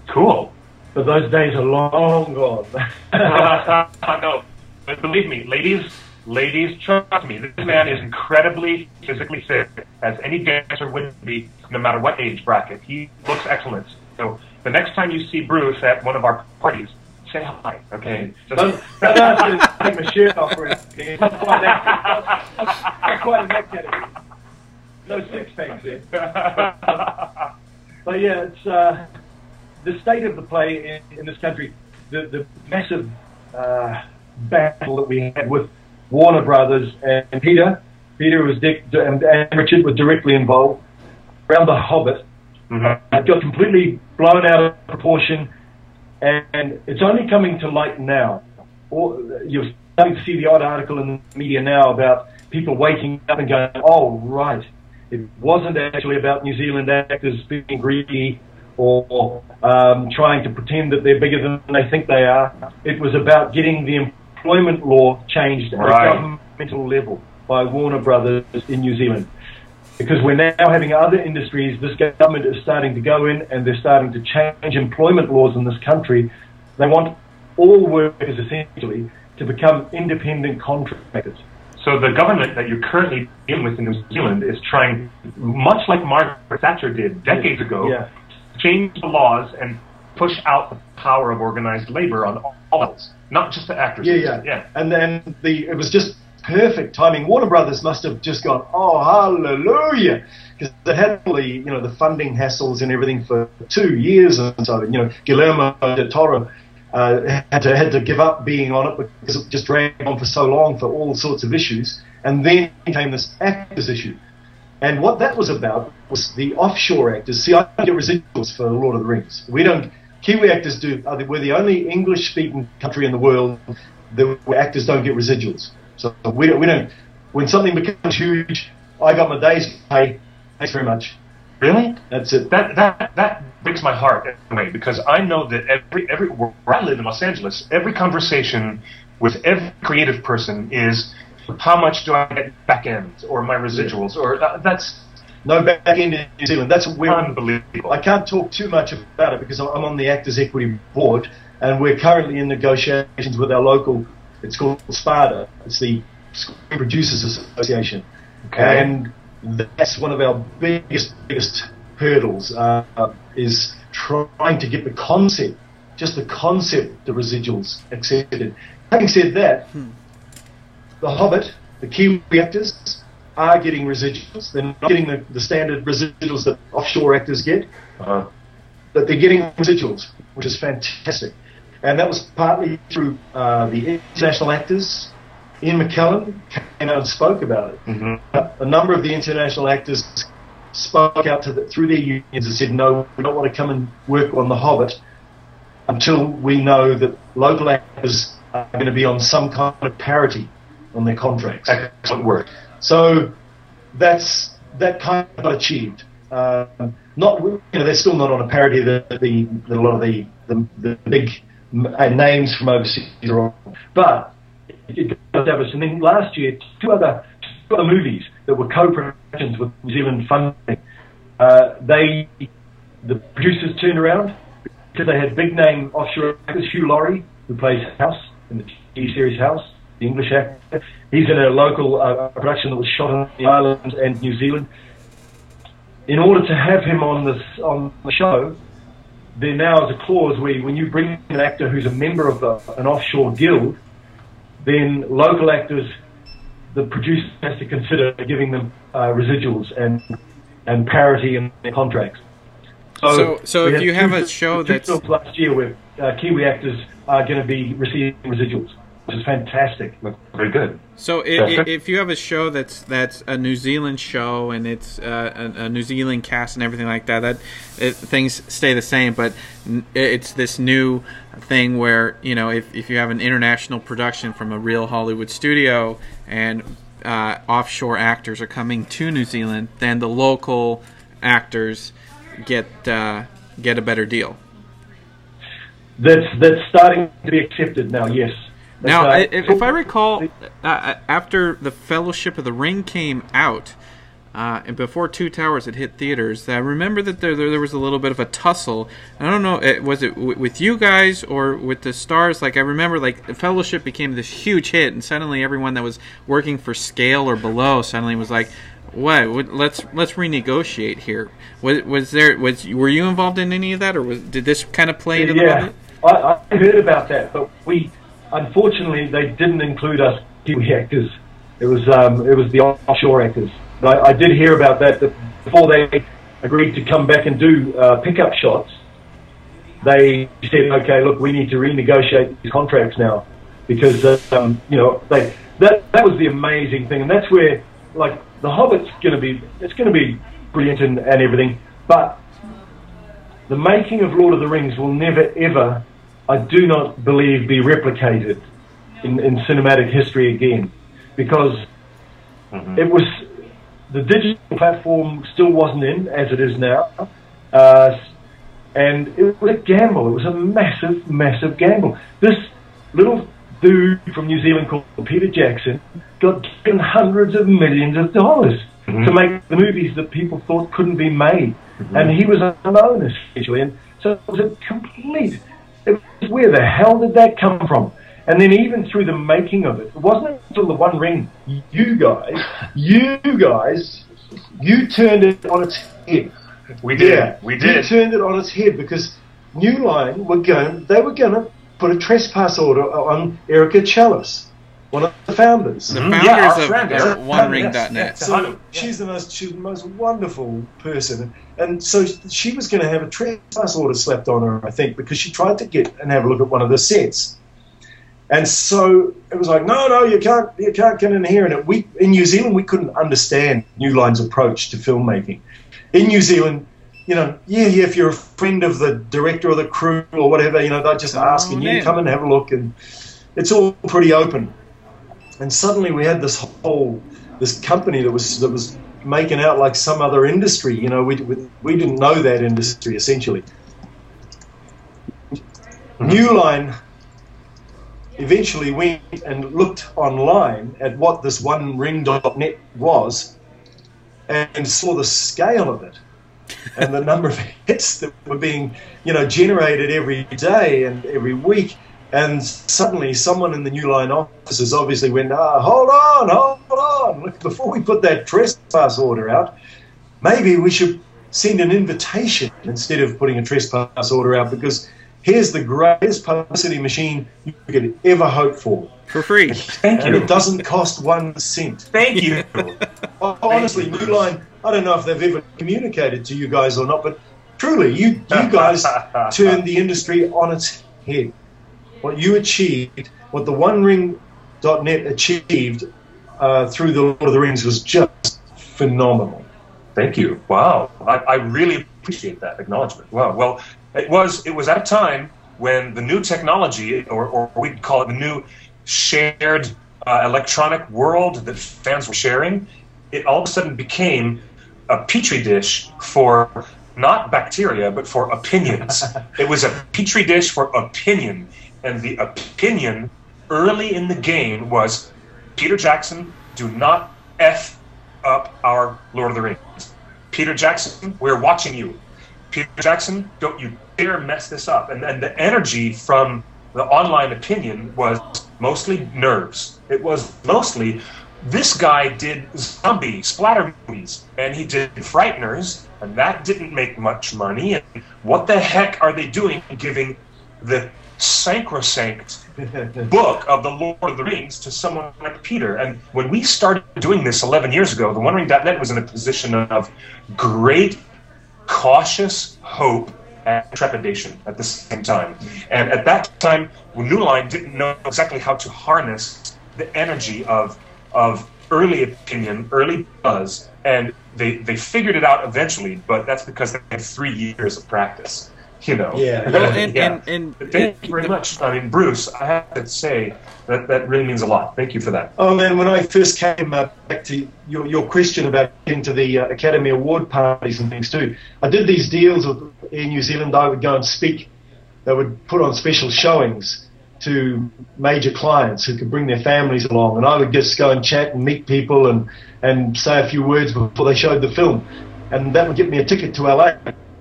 cool. But those days are long gone. No, but believe me, ladies, trust me, this man is incredibly physically fit, as any dancer would be, no matter what age bracket. He looks excellent. So the next time you see Bruce at one of our parties, say hi, okay? Don't ask to take my shirt off or anything. It's not quite in that category. No six-packs there. But yeah, it's the state of the play in this country, the massive battle that we had with Warner Brothers and Peter was and Richard were directly involved around the Hobbit. It got completely blown out of proportion, and it's only coming to light now. You're starting to see the odd article in the media now about people waking up and going, oh, right, it wasn't actually about New Zealand actors being greedy or trying to pretend that they're bigger than they think they are. It was about getting the employment law changed at a governmental level by Warner Brothers in New Zealand. Because we're now having other industries, this government is starting to go in and they're starting to change employment laws in this country. They want all workers essentially to become independent contractors. So the government that you're currently dealing with in New Zealand is trying, much like Margaret Thatcher did decades ago, to change the laws and push out the power of organized labor on all levels, not just the actors. Yeah. And then it was just perfect timing. Warner Brothers must have just gone, oh, hallelujah, because they had all the, the funding hassles and everything for 2 years, and so, Guillermo del Toro had to give up being on it because it just dragged on for so long for all sorts of issues, and then came this actors issue. And what that was about was the offshore actors. See, I don't get residuals for Lord of the Rings. We don't. Kiwi actors do. We're the only English-speaking country in the world where actors don't get residuals. So we don't. When something becomes huge, I got my day's pay. Thanks very much. Really? That's it. That breaks my heart anyway, because I know that every where I live in Los Angeles, every conversation with every creative person is, how much do I get back end or my residuals, or that's. No back end in New Zealand. That's weird. Unbelievable. I can't talk too much about it because I'm on the Actors Equity Board, and we're currently in negotiations with our local. It's called SPADA. It's the Screen Producers Association, and that's one of our biggest hurdles. Is trying to get the concept of residuals accepted. Having said that, The Hobbit, the Kiwi actors, are getting residuals. They're not getting the standard residuals that offshore actors get, but they're getting residuals, which is fantastic. And that was partly through the international actors. Ian McKellen came out and spoke about it. A number of the international actors spoke out through their unions and said, no, we don't want to come and work on The Hobbit until we know that local actors are going to be on some kind of parity on their contracts. Excellent work. So that kind of got achieved. They're still not on a parity that a lot of the big names from overseas are on, but it got established. And then last year, two other movies that were co-productions with New Zealand funding, the producers turned around because they had big name offshore actors. Hugh Laurie, who plays House in the TV series House, the English actor. He's in a local production that was shot on the islands and New Zealand. In order to have him on the show, there now is a clause where when you bring an actor who's a member of an offshore guild, then local actors, the producer has to consider giving them residuals and parity in their contracts. So if you have a show that's last year where Kiwi actors are going to be receiving residuals, which is fantastic. Very good. So if you have a show that's a New Zealand show and it's a New Zealand cast and everything like that, things stay the same. But it's this new thing where if you have an international production from a real Hollywood studio and offshore actors are coming to New Zealand, then the local actors get a better deal. That's starting to be accepted now. Yes. Now, if I recall, after the Fellowship of the Ring came out, and before Two Towers had hit theaters, I remember that there was a little bit of a tussle. I don't know, was it with you guys or with the stars? Like, I remember, the Fellowship became this huge hit, and suddenly everyone that was working for scale or below suddenly was like, "What? Let's renegotiate here." Were you involved in any of that, or did this kind of play into the Hobbit? I heard about that, but unfortunately, they didn't include us Kiwi actors. It was the offshore actors. But I did hear about that before they agreed to come back and do pickup shots. They said, "Okay, look, we need to renegotiate these contracts now," because that was the amazing thing, and that's where the Hobbit's going to be brilliant and everything, but the making of Lord of the Rings will never ever, I do not believe, be replicated in cinematic history again, because it was the digital platform still wasn't in as it is now, and it was a gamble. It was a massive gamble. This little dude from New Zealand called Peter Jackson got given hundreds of millions of dollars to make the movies that people thought couldn't be made, and he was unknown essentially, and so it was a complete It was, where the hell did that come from? And then even through the making of it, it wasn't until the One Ring, you guys, you turned it on its head. We did. Yeah, we did. You turned it on its head because New Line were going to put a trespass order on Erica Chalice, one of the founders. The founders of OneRing.net. Yes. So she's the most wonderful person, and so she was going to have a trespass order slapped on her, I think, because she tried to get and have a look at one of the sets. And so it was like, no, you can't get in here. And in New Zealand, we couldn't understand New Line's approach to filmmaking. In New Zealand, if you're a friend of the director or the crew or whatever, they're just asking you to come and have a look, and it's all pretty open. And suddenly we had this company that was making out like some other industry. We didn't know that industry essentially. New Line eventually went and looked online at what this OneRing.net was and saw the scale of it and the number of hits that were being, generated every day and every week. And suddenly someone in the New Line offices obviously went, hold on. Look, before we put that trespass order out, maybe we should send an invitation instead of putting a trespass order out, because here's the greatest publicity machine you could ever hope for. For free. Thank you. And it doesn't cost 1 cent. Thank you. Honestly, New Line, I don't know if they've ever communicated to you guys or not, but truly, you guys turned the industry on its head. What you achieved, what the OneRing.net achieved through the Lord of the Rings was just phenomenal. Thank you. Wow. I really appreciate that acknowledgement. Wow. Well, it was at a time when the new technology, or we'd call it the new shared electronic world that fans were sharing, it all of a sudden became a petri dish for not bacteria, but for opinions. It was a petri dish for opinion. And the opinion early in the game was, Peter Jackson, do not F up our Lord of the Rings. Peter Jackson, we're watching you. Peter Jackson, don't you dare mess this up. And the energy from the online opinion was mostly nerves. It was mostly, this guy did zombie splatter movies, and he did Frighteners, and that didn't make much money. And what the heck are they doing giving the sacrosanct book of the Lord of the Rings to someone like Peter? And when we started doing this 11 years ago, the OneRing.net was in a position of great cautious hope and trepidation at the same time. And at that time, New Line didn't know exactly how to harness the energy of early opinion, early buzz, and they figured it out eventually, but that's because they had 3 years of practice. Yeah. Well, and thank you very much. I mean, Bruce, I have to say that really means a lot. Thank you for that. Oh man, when I first came back to your question about into the Academy Award parties and things too, I did these deals with Air New Zealand. I would go and speak. They would put on special showings to major clients who could bring their families along, and I would just go and chat and meet people and say a few words before they showed the film, and that would get me a ticket to LA.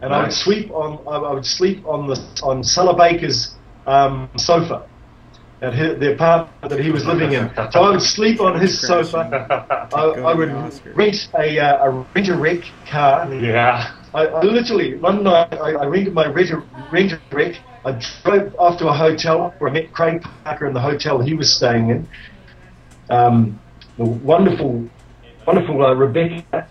And I would sleep on Sulla Baker's sofa at the apartment that he was living in. So I would sleep on his sofa. I would rent a rent-a-wreck car. Yeah. I literally, one night, I rented my rent-a-wreck. I drove off to a hotel where I met Craig Parker in the hotel he was staying in. The wonderful Rebecca.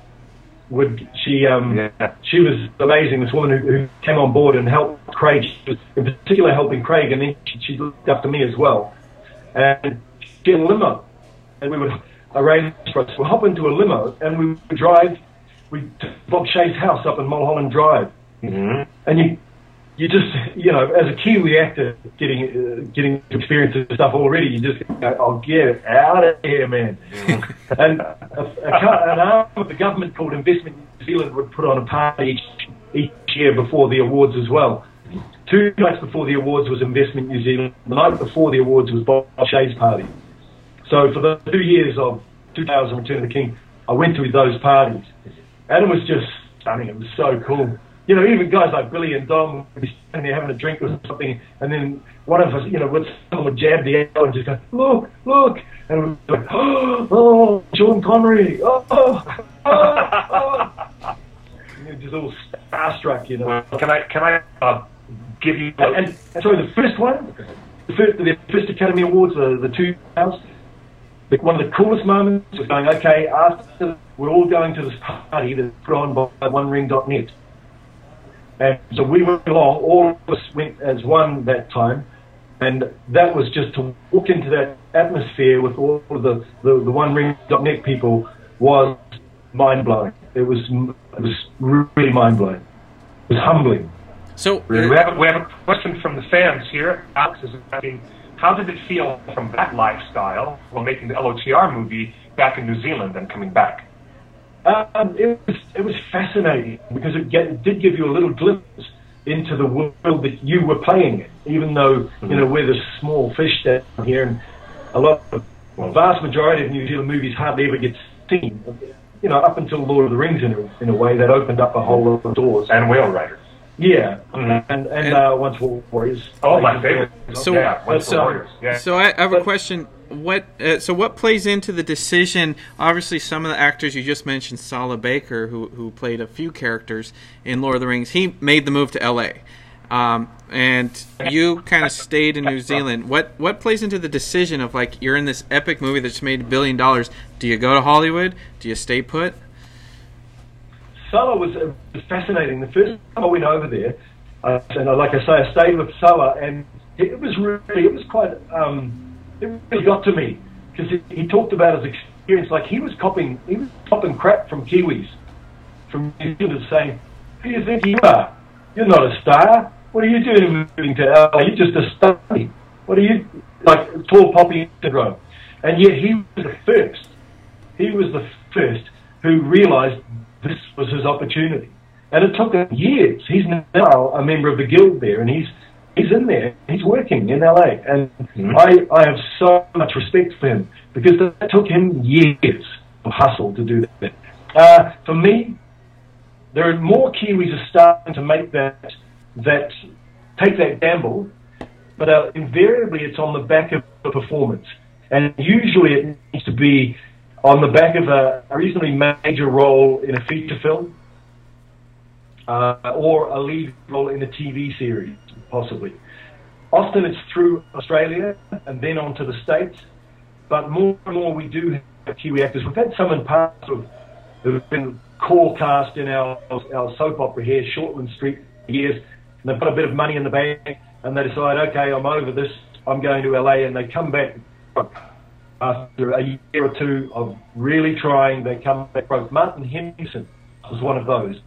She was amazing, this woman who came on board and helped Craig. She was in particular helping Craig, and then she looked after me as well. And she had a limo, and we would arrange for us to hop into a limo, and we would drive to Bob Shea's house up in Mulholland Drive. Mm-hmm. And you just, as a Kiwi actor getting to experience this stuff already, you just go, oh, get out of here, man. And an arm of the government called Investment New Zealand would put on a party each year before the awards as well. 2 nights before the awards was Investment New Zealand. The night before the awards was Bob Shea's party. So for the 2 years of 2000 Return of the King, I went to those parties. And it was just stunning. It was so cool. you know, even guys like Billy and Dom would be standing there having a drink or something, and then one of us, you know, someone would jab the arrow and just go, look, and we'd be like, oh, Sean Connery, oh. Just all starstruck, you know. Well, can I give you? And sorry, the first one, the first Academy Awards, the two hours. One of the coolest moments was going, okay, after we're all going to this party that's put on by OneRing.net. And so we went along, all of us went as one that time, and that was just to walk into that atmosphere with all of the OneRing.net people was mind-blowing. It was really mind-blowing. It was humbling. So we have a question from the fans here. Alex is asking, how did it feel from that lifestyle while making the LOTR movie back in New Zealand and coming back? It was fascinating because it did give you a little glimpse into the world that you were playing in, even though you know we're this small fish down here, and a vast majority of New Zealand movies hardly ever get seen. You know, up until Lord of the Rings in a way that opened up a whole lot of doors. And Whale Rider. Yeah, and Once War Warriors. Oh, my favorite. So, yeah, Once War Warriors. Yeah. So I have a question. What plays into the decision? Obviously, some of the actors you just mentioned, Sala Baker, who played a few characters in Lord of the Rings, he made the move to L.A. And you kind of stayed in New Zealand. What plays into the decision of, like, you're in this epic movie that just made $1 billion? Do you go to Hollywood? Do you stay put? Sala was fascinating. The first time I went over there, and like I say, I stayed with Sala, and it was quite, it really got to me, because he talked about his experience, like he was copping crap from Kiwis, from New Zealand, saying, who do you think you are? You're not a star. What are you doing moving to LA? You're just a star. What are you, like, tall poppy syndrome? And yet he was the first. He was the first who realised this was his opportunity. And it took him years. He's now a member of the guild there, and he's in there. He's working in LA. And I have so much respect for him, because that took him years of hustle to do that. For me, there are more Kiwis are starting to make take that gamble, but invariably it's on the back of a performance. And usually it needs to be on the back of a reasonably major role in a feature film, or a lead role in a TV series, possibly. Often it's through Australia and then on to the States, but more and more we do have Kiwi actors. We've had some in past who've been core cast in our soap opera here, Shortland Street, for years, and they've got a bit of money in the bank, and they decide, okay, I'm over this, I'm going to LA, and they come back after a year or two of really trying. They come back broke. Martin Henderson was one of those.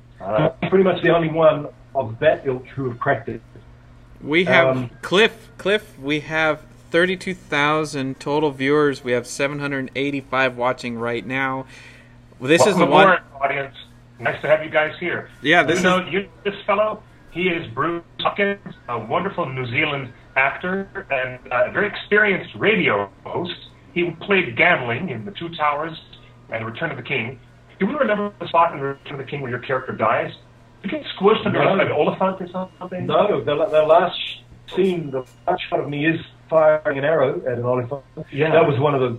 Pretty much the only one of that ilk who have cracked it. We have Cliff. We have 32,000 total viewers. We have 785 watching right now. This is the one. Audience, nice to have you guys here. Yeah, this fellow. He is Bruce Hawkins, a wonderful New Zealand actor and a very experienced radio host. He played Gamling in The Two Towers and Return of the King. Do you remember the spot in Return of the King where your character dies? You get squished under an elephant or something? No, the last scene, the last shot of me is firing an arrow at an elephant. Yeah. That was one of the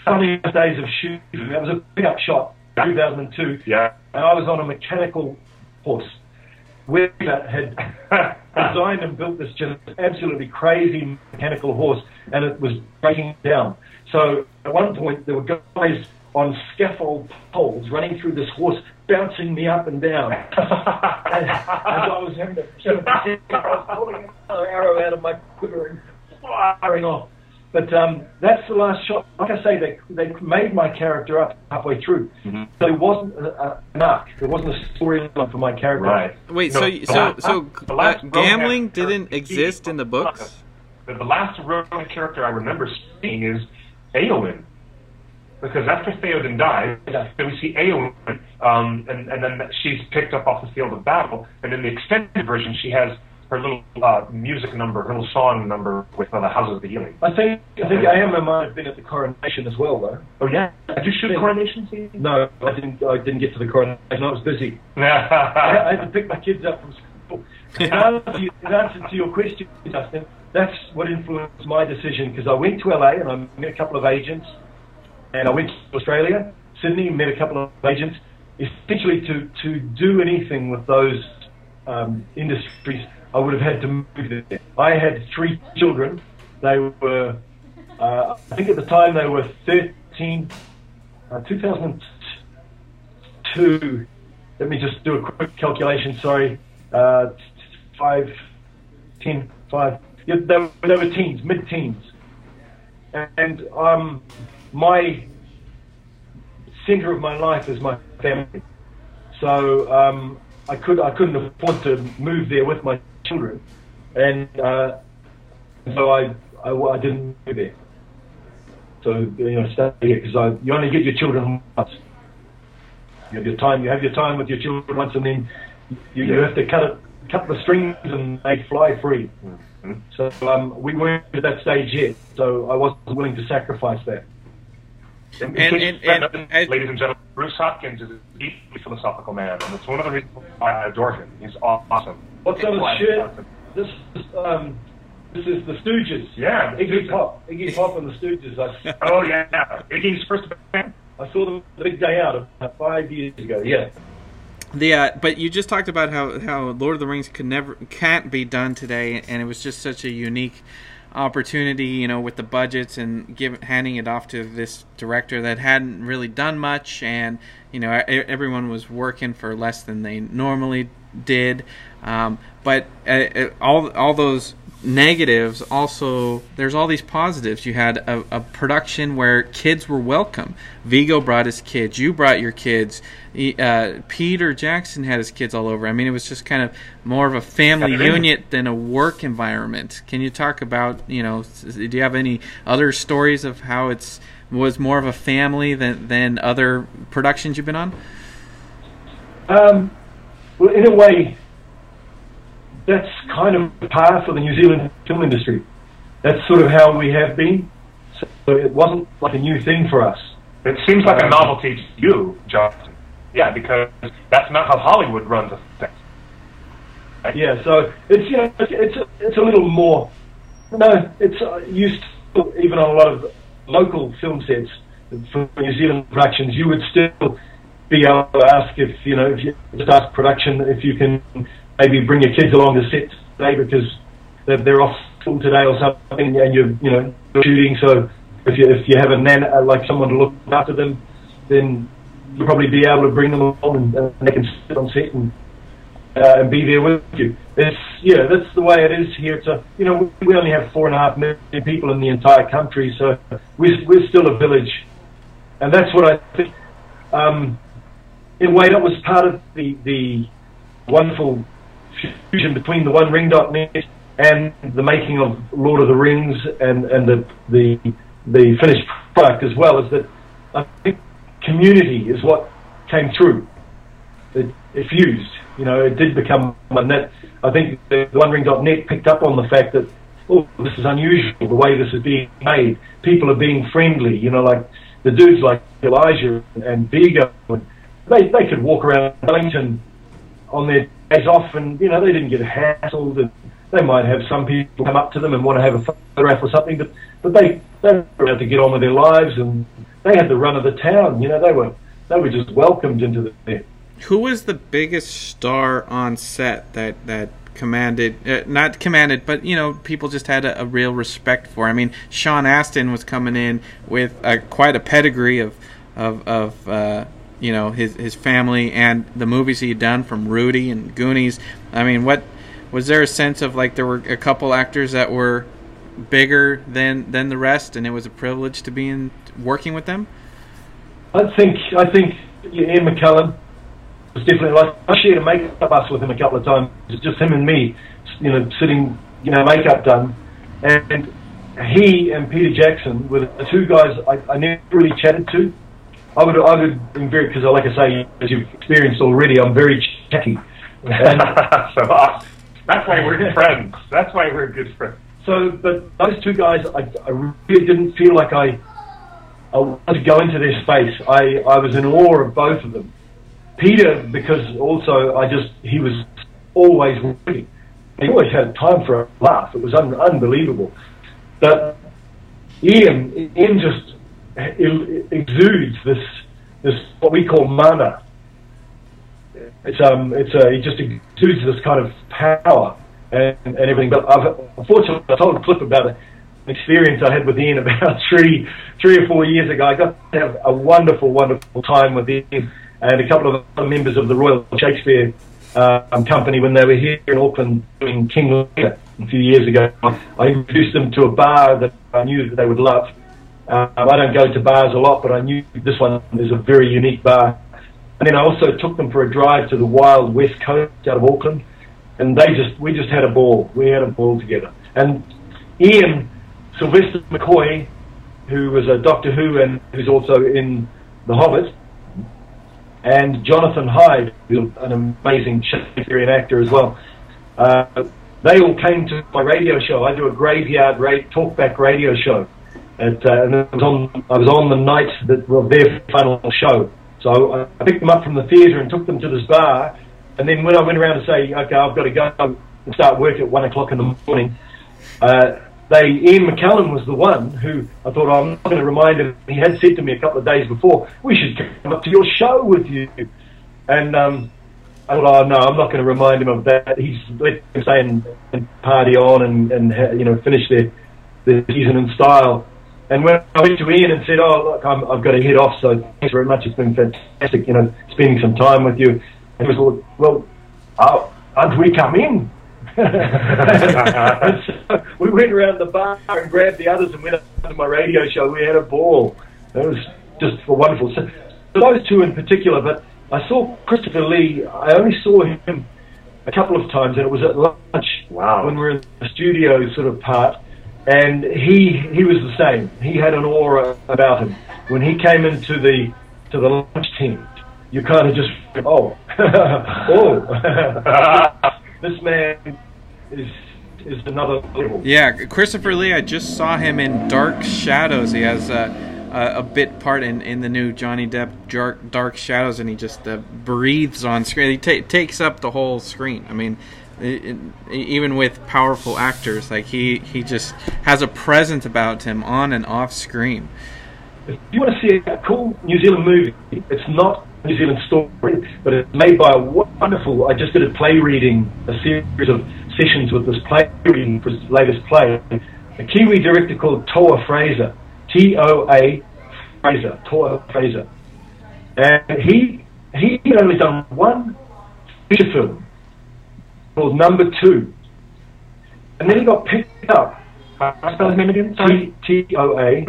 funniest days of shooting. That was a big up shot, 2002. Yeah. And I was on a mechanical horse. Weber had designed and built this just absolutely crazy mechanical horse, and it was breaking down. So at one point, there were guys on scaffold poles running through this horse, bouncing me up and down. As I was having to I was pulling another arrow out of my quiver and firing off. But that's the last shot. Like I say, they made my character up halfway through. Mm-hmm. So it wasn't an arc. There wasn't a storyline for my character. Right. Wait, so gambling didn't exist in the books? The last Roman character I remember seeing is Eowyn. Because after Theoden dies, then we see Eowyn, and then she's picked up off the field of battle. And in the extended version, she has her little music number, her little song number with the Houses of the Healing. I think Emma might have been at the coronation as well, though. Oh yeah, did you shoot the coronation scene? No, I didn't get to the coronation. I was busy. I had to pick my kids up from school. In answer to your question, Justin, that's what influenced my decision, because I went to LA and I met a couple of agents, and I went to Australia, Sydney, met a couple of agents. Essentially, to do anything with those industries, I would have had to move there. I had 3 children. They were, I think at the time they were 13, 2002. Let me just do a quick calculation, sorry. 5, 10, 5. Yeah, they were teens, mid-teens. And my center of my life is my family. So I couldn't afford to move there with my children, and so I didn't move there. So stay here, because you only get your children once. You have your time with your children once, and then you have to cut the strings and they fly free. Mm-hmm. So we weren't at that stage yet. So I wasn't willing to sacrifice that. And ladies and gentlemen, Bruce Hopkins is a deeply philosophical man, and it's one of the reasons why I adore him. He's awesome. What's on his shirt? This is the Stooges. Yeah, Iggy Pop and the Stooges. Oh yeah, Iggy's first band. I saw them the big day out 5 years ago. Yeah. But you just talked about how Lord of the Rings can't be done today, and it was just such a unique opportunity, with the budgets and handing it off to this director that hadn't really done much, and everyone was working for less than they normally did. But all those negatives, also there's all these positives. You had a production where kids were welcome. Viggo brought his kids, you brought your kids, Peter Jackson had his kids all over. I mean, it was just kind of more of a family unit than a work environment. Can you talk about, do you have any other stories of how was more of a family than other productions you've been on? Well, in a way, that's kind of par for the New Zealand film industry. That's sort of how we have been. So it wasn't like a new thing for us. It seems like a novelty to you, Jonathan. Yeah, because that's not how Hollywood runs a thing. Right? Yeah, so it's a little more. No, it's used to, even on a lot of local film sets for New Zealand productions, you would still be able to ask if you just ask production if you can maybe bring your kids along to set today because they're off school today or something, and you're shooting. So if you have a like someone to look after them, then you'll probably be able to bring them along and they can sit on set and be there with you. That's the way it is here. It's we only have 4.5 million people in the entire country, so we're still a village, and that's what I think. In a way, that was part of the wonderful fusion between the OneRing.net and the making of Lord of the Rings and the finished product as well, is that I think community is what came through. It fused. It did become one that I think the OneRing.net picked up on the fact that, this is unusual, the way this is being made. People are being friendly, like the dudes like Elijah and Viggo, and they could walk around Wellington on their days off and, they didn't get hassled, and they might have some people come up to them and want to have a photograph or something, but they were able to get on with their lives, and they had the run of the town. They were just welcomed into there. Who was the biggest star on set that commanded, not commanded, but people just had a real respect for? I mean, Sean Astin was coming in with quite a pedigree of his family and the movies he'd done, from Rudy and Goonies. I mean, what was there a sense of like there were a couple actors that were bigger than the rest, and it was a privilege to be working with them? I think Ian McKellen was definitely, like, I shared a makeup bus with him a couple of times. It's just him and me, sitting, makeup done, and he and Peter Jackson were the two guys I never really chatted to. I would be very, because like I say, as you've experienced already, I'm very chatty. And, That's why we're friends. That's why we're good friends. So, but those two guys, I really didn't feel like I wanted to go into their space. I was in awe of both of them. Peter, because also he was always working. He always had time for a laugh. It was unbelievable. But Ian just exudes this what we call mana. He just exudes this kind of power and everything. But unfortunately, I told Cliff about an experience I had with Ian about three or 4 years ago. I got to have a wonderful, wonderful time with Ian and a couple of other members of the Royal Shakespeare Company when they were here in Auckland doing King Lear a few years ago. I introduced them to a bar that I knew that they would love. I don't go to bars a lot, but I knew this one is a very unique bar. And then I also took them for a drive to the wild west coast out of Auckland, and we just had a ball. We had a ball together. And Ian, Sylvester McCoy, who was a Doctor Who and who's also in The Hobbit, and Jonathan Hyde, who's an amazing Shakespearean actor as well. They all came to my radio show. I do a graveyard talkback radio show. And I was on the night of their final show. So I picked them up from the theatre and took them to this bar. And then when I went around to say, okay, I've got to go and start work at 1 o'clock in the morning, Ian McCallum was the one who I thought, I'm not going to remind him. He had said to me a couple of days before, we should come up to your show with you. And I thought, oh no, I'm not going to remind him of that. He's let him stay and party on and finish their season in style. And when I went to Ian and said, oh look, I've got to head off, so thanks very much. It's been fantastic, spending some time with you. And he was, well, aren't we come in? And so we went around the bar and grabbed the others and went up to my radio show. We had a ball. It was just wonderful. So those two in particular, but I saw Christopher Lee. I only saw him a couple of times, and it was at lunch. Wow. When we were in the studio sort of part, and he was the same. He had an aura about him. When he came into the lunch tent, you kind of just oh this man is another level. Yeah, Christopher Lee, I just saw him in Dark Shadows. He has a bit part in the new Johnny Depp Dark Shadows, and he just breathes on screen. He takes up the whole screen. I mean, even with powerful actors, like he just has a presence about him on and off screen. If you want to see a cool New Zealand movie, it's not a New Zealand story, but it's made by a wonderful, I just did a play reading, a series of sessions with this play reading for his latest play, a Kiwi director called Toa Fraser, T-O-A Fraser, Toa Fraser. And he had only done one feature film called Number 2. And then he got picked up. I spell his name again? Sorry. T-O-A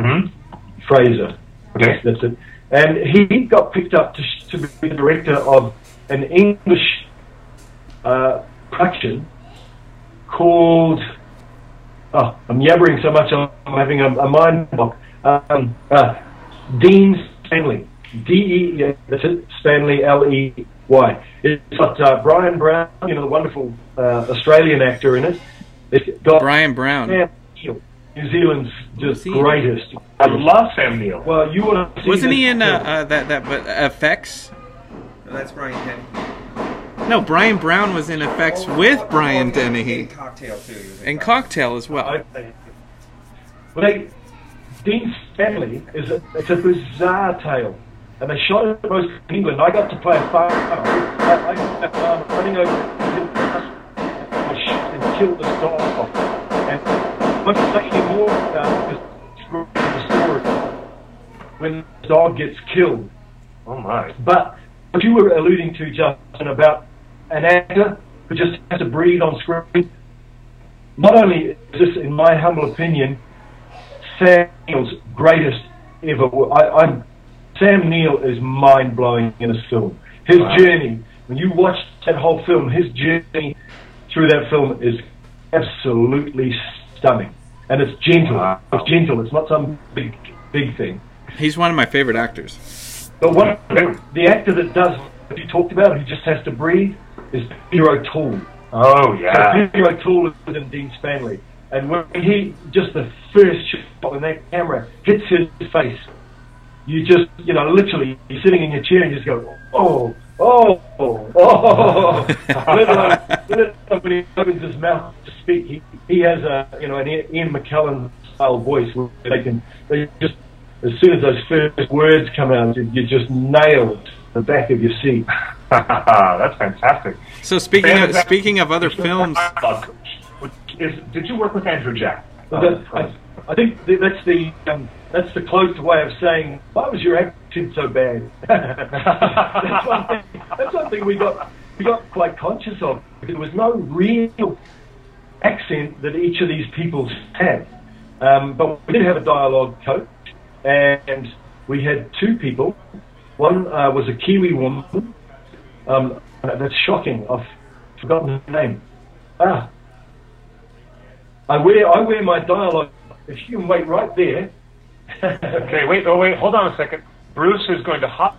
Fraser. Okay. That's it. And he got picked up to be the director of an English production called... Oh, I'm yabbering so much I'm having a mind block. Dean Stanley. D-E... Yeah, that's it. Stanley, L-E-Y. It's got Brian Brown, the wonderful Australian actor in it. It's got Brian Brown. Sam Neill, New Zealand's just greatest. I love Sam Neill. Well, you want to see Wasn't he in Effects? That's Brian Denny. No, Brian Brown was in Effects with Brian Dennehy. And Cocktail, too. And Cocktail as well. Well, Dean Stanley it's a bizarre tale. And they shot it most in England. I got to play a farm. I got that farm running over and killed the dog off. And I won't say any more about the story when the dog gets killed. Oh my. But what you were alluding to, Justin, about an actor who just has to breathe on screen, not only is this, in my humble opinion, Sam Neill's greatest ever work. Sam Neill is mind-blowing in his film. His journey, when you watch that whole film, his journey through that film is absolutely stunning. And it's gentle. It's gentle. It's not some big thing. He's one of my favorite actors. But the actor that does what you talked about, who just has to breathe, is Peter O'Toole. Oh, yeah. So people are taller than Dean Spanley. And when he, just the first shot when that camera hits his face, you just, literally, you're sitting in your chair and you just go, oh, oh, oh, oh. Let alone when he opens his mouth to speak, he has an Ian McKellen style voice where they just, as soon as those first words come out, you just nailed the back of your seat. That's fantastic. So speaking of other films, did you work with Andrew Jack? I think that's the close way of saying, why was your accent so bad? That's one thing we got quite conscious of. There was no real accent that each of these people had. But we did have a dialogue coach, and we had two people. One was a Kiwi woman. That's shocking. I've forgotten her name. I wear my dialogue. If you can wait right there. Okay, wait, hold on a second. Bruce is going to hop.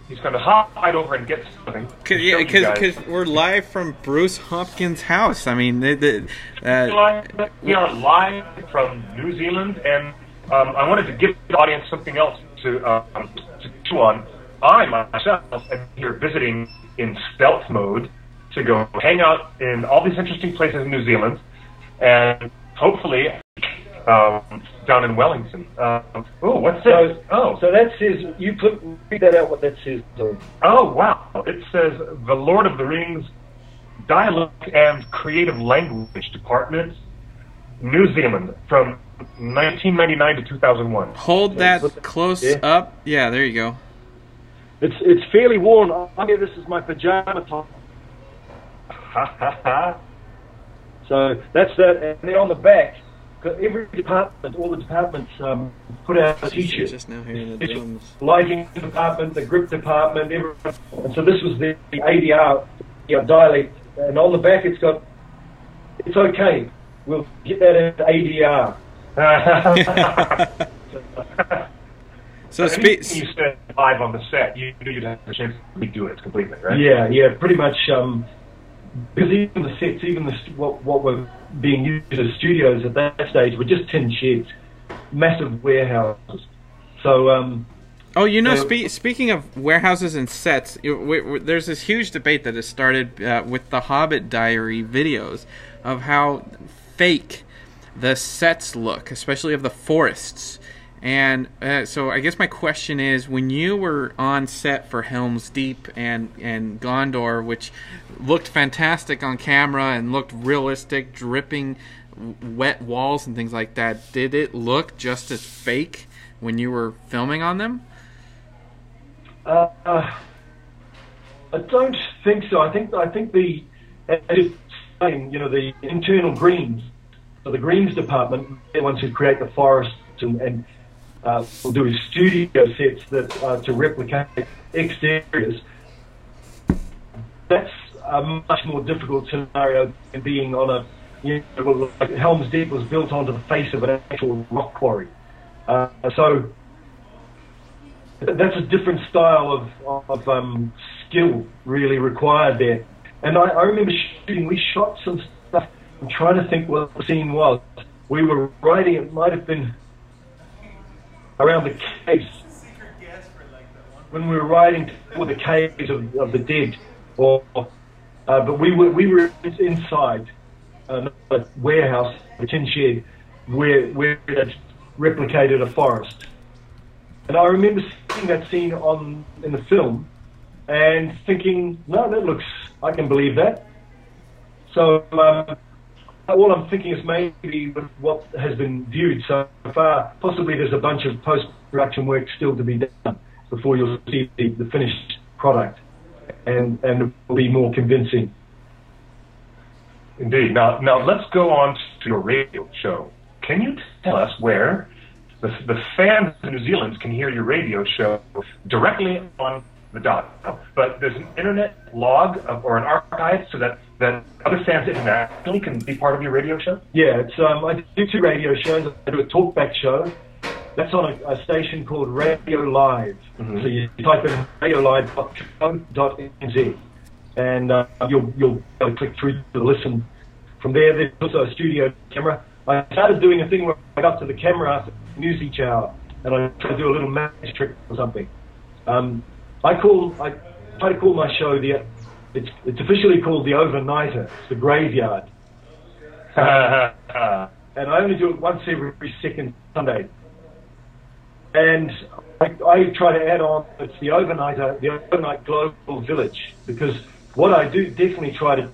He's going to hop right over and get something. Because we're live from Bruce Hopkins' house. I mean, we are live from New Zealand, and I wanted to give the audience something else to chew on. I myself am here visiting in stealth mode to go hang out in all these interesting places in New Zealand, and hopefully down in Wellington. What's this? So that says, read that out, what that says. Oh, wow. It says the Lord of the Rings Dialect and Creative Language Department, New Zealand, from 1999 to 2001. Hold that close up. Yeah, there you go. It's fairly worn. This is my pajama top. So that's that. And then on the back, every department, all the departments put out a T-shirt. Just now hearing the drums. Lighting department, the grip department, everyone. And so this was the ADR dialect. And on the back it's got, it's okay. We'll get that into ADR. So you said live on the set, you knew you'd have a chance to redo it completely, right? Yeah, pretty much. Because even the sets, what were being used as studios at that stage were just tin sheds, massive warehouses. So. Speaking of warehouses and sets, there's this huge debate that has started with the Hobbit diary videos of how fake the sets look, especially of the forests. And so I guess my question is, when you were on set for Helm's Deep and Gondor, which looked fantastic on camera and looked realistic, dripping wet walls and things like that, did it look just as fake when you were filming on them? I don't think so. I think the the internal greens, so the greens department, they're the ones who create the forests and will do studio sets that to replicate exteriors. That's a much more difficult scenario than being on like Helm's Deep was built onto the face of an actual rock quarry. So that's a different style of skill really required there. And I remember shooting, we shot some stuff. I'm trying to think what the scene was. We were riding, it might have been around the caves. When we were riding toward the caves of the dead, but we were inside a warehouse, a tin shed, where it had replicated a forest. And I remember seeing that scene in the film and thinking, no, I can believe that. So all I'm thinking is maybe with what has been viewed so far, possibly there's a bunch of post-production work still to be done before you'll see the finished product, and it will be more convincing. Indeed. Now let's go on to your radio show. Can you tell us where the fans in New Zealand can hear your radio show directly on the dot, but there's an internet log or an archive so that other fans internationally can be part of your radio show? Yeah, it's I do 2 radio shows. I do a talkback show. That's on a station called Radio Live. Mm-hmm. So you type in radiolive.co.nz. and you'll be able to click through to the listen. From there, there's also a studio camera. I started doing a thing where I got to the camera after music hour, and I try to do a little magic trick or something. I try to call my show it's officially called the Overnighter. It's the graveyard. And I only do it once every second Sunday. And I try to add on, it's the Overnighter, the Overnight Global Village, because what I do definitely try to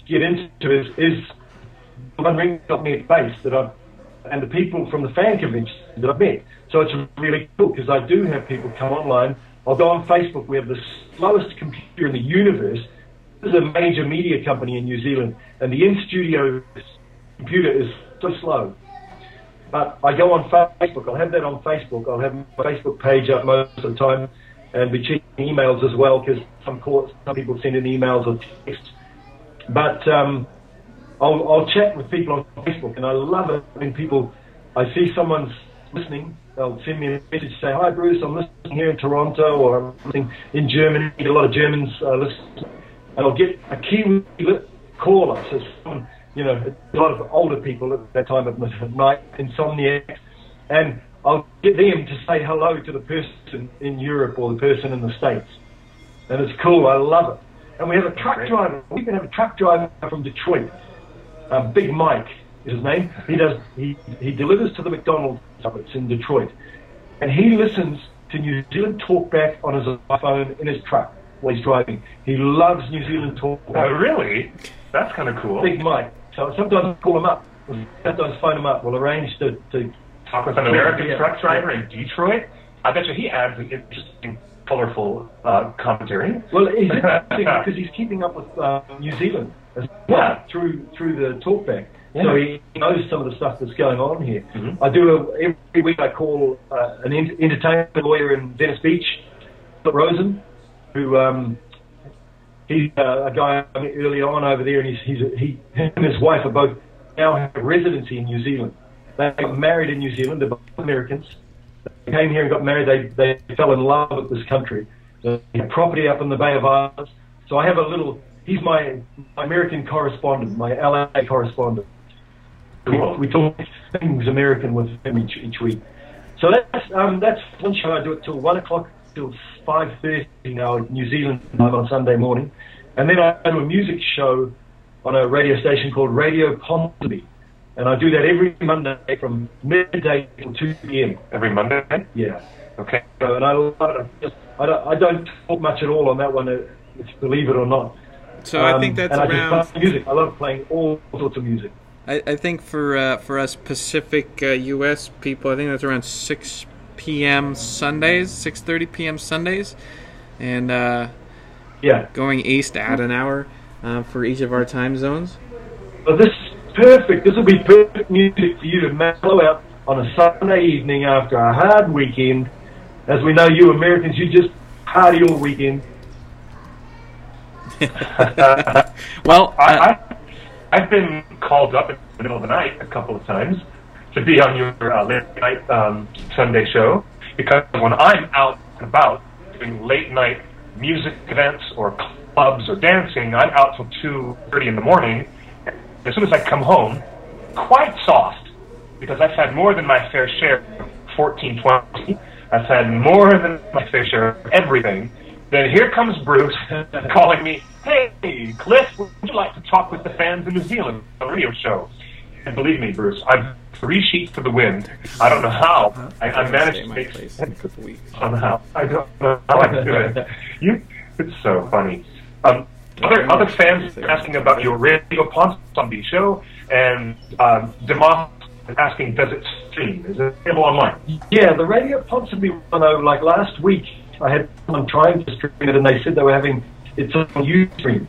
get into is one ring.net base and the people from the fan convention that I've met. So it's really cool because I do have people come online. I'll go on Facebook. We have the slowest computer in the universe. This is a major media company in New Zealand, and the in-studio computer is so slow. But I go on Facebook. I'll have that on Facebook. I'll have my Facebook page up most of the time, and be checking emails as well because some people send in emails or texts. But I'll chat with people on Facebook, and I love it when I see someone's listening. They'll send me a message, say, "Hi Bruce, I'm listening here in Toronto," or "I'm listening in Germany." A lot of Germans listen, and I'll get a Kiwi caller. So someone, a lot of older people at that time of night, insomniacs, and I'll get them to say hello to the person in Europe or the person in the States, and it's cool. I love it. And we have a truck driver. We can have a truck driver from Detroit. Big Mike is his name. He delivers to the McDonald's suburbs in Detroit, and he listens to New Zealand talkback on his iPhone in his truck while he's driving. He loves New Zealand talkback. Oh, really? That's kind of cool. Big Mike. So sometimes I call him up. Sometimes phone him up. We'll arrange to talk with an American truck driver in Detroit. I bet you he adds an interesting, colorful commentary. Well, he's interesting because he's keeping up with New Zealand as well through the talkback. Yeah. So he knows some of the stuff that's going on here. Mm-hmm. Every week I call an entertainment lawyer in Venice Beach, Rosen, who he's a guy I met early on over there, and he and his wife are both now have residency in New Zealand. They got married in New Zealand. They're both Americans. They came here and got married. They fell in love with this country. They have property up in the Bay of Islands. So I have he's my American correspondent, my LA correspondent. Cool. We talk things American with him each week. So that's one show. I do it till 1 o'clock till 5:30 now in New Zealand on Sunday morning, and then I do a music show on a radio station called Radio Ponsonby, and I do that every Monday from midday till 2 p.m. Every Monday? Yeah. Okay. So, and I love it. I don't talk much at all on that one, believe it or not. So I think that's around. I just love music. I love playing all sorts of music. I think for us Pacific U.S. people, I think that's around 6 p.m. Sundays, 6:30 p.m. Sundays, and going east at an hour for each of our time zones. Well, this is perfect. This will be perfect music for you to mellow out on a Sunday evening after a hard weekend. As we know, you Americans, you just party all weekend. Well, I've been called up in the middle of the night a couple of times to be on your late night Sunday show, because when I'm out and about doing late night music events or clubs or dancing, I'm out till 2:30 in the morning. As soon as I come home, quite soft, because I've had more than my fair share of 1420. I've had more than my fair share of everything. Then here comes Bruce calling me, "Hey, Cliff, would you like to talk with the fans in New Zealand on a radio show?" And believe me, Bruce, I'm 3 sheets to the wind. I don't know how I managed to make sense of it somehow. I don't know how I do it. It's so funny. Other fans asking about your Radio Ponsonby show, and Demoth asking, does it stream? Is it available online? Yeah, the Radio Ponsonby one, like last week, I had someone trying to stream it, and they said they were having it's on Ustream,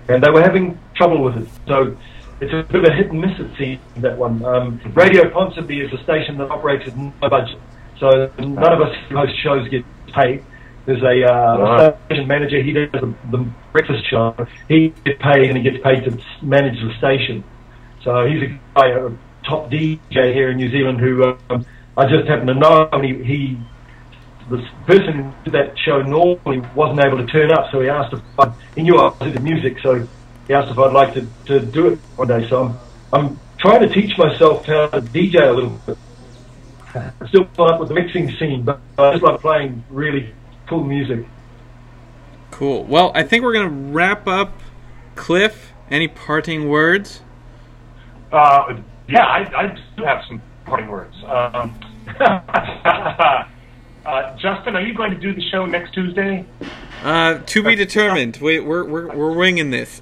and they were having trouble with it. So it's a bit of a hit and miss, it seems, that one. Radio Ponsonby is a station that operates with no budget, so none of us who host shows get paid. There's a station manager. He does the breakfast show. He gets paid, and he gets paid to manage the station. So he's a guy, a top DJ here in New Zealand, who I just happen to know. And he the person who did that show normally wasn't able to turn up, so he asked if he knew I was into music, so he asked if I'd like to do it one day. So I'm trying to teach myself how to DJ a little bit. I'm still playing up with the mixing scene, but I just love playing really cool music. Cool. Well, I think we're going to wrap up. Cliff, any parting words? Yeah, I do have some parting words. Justin, are you going to do the show next Tuesday? To be determined. We're winging this.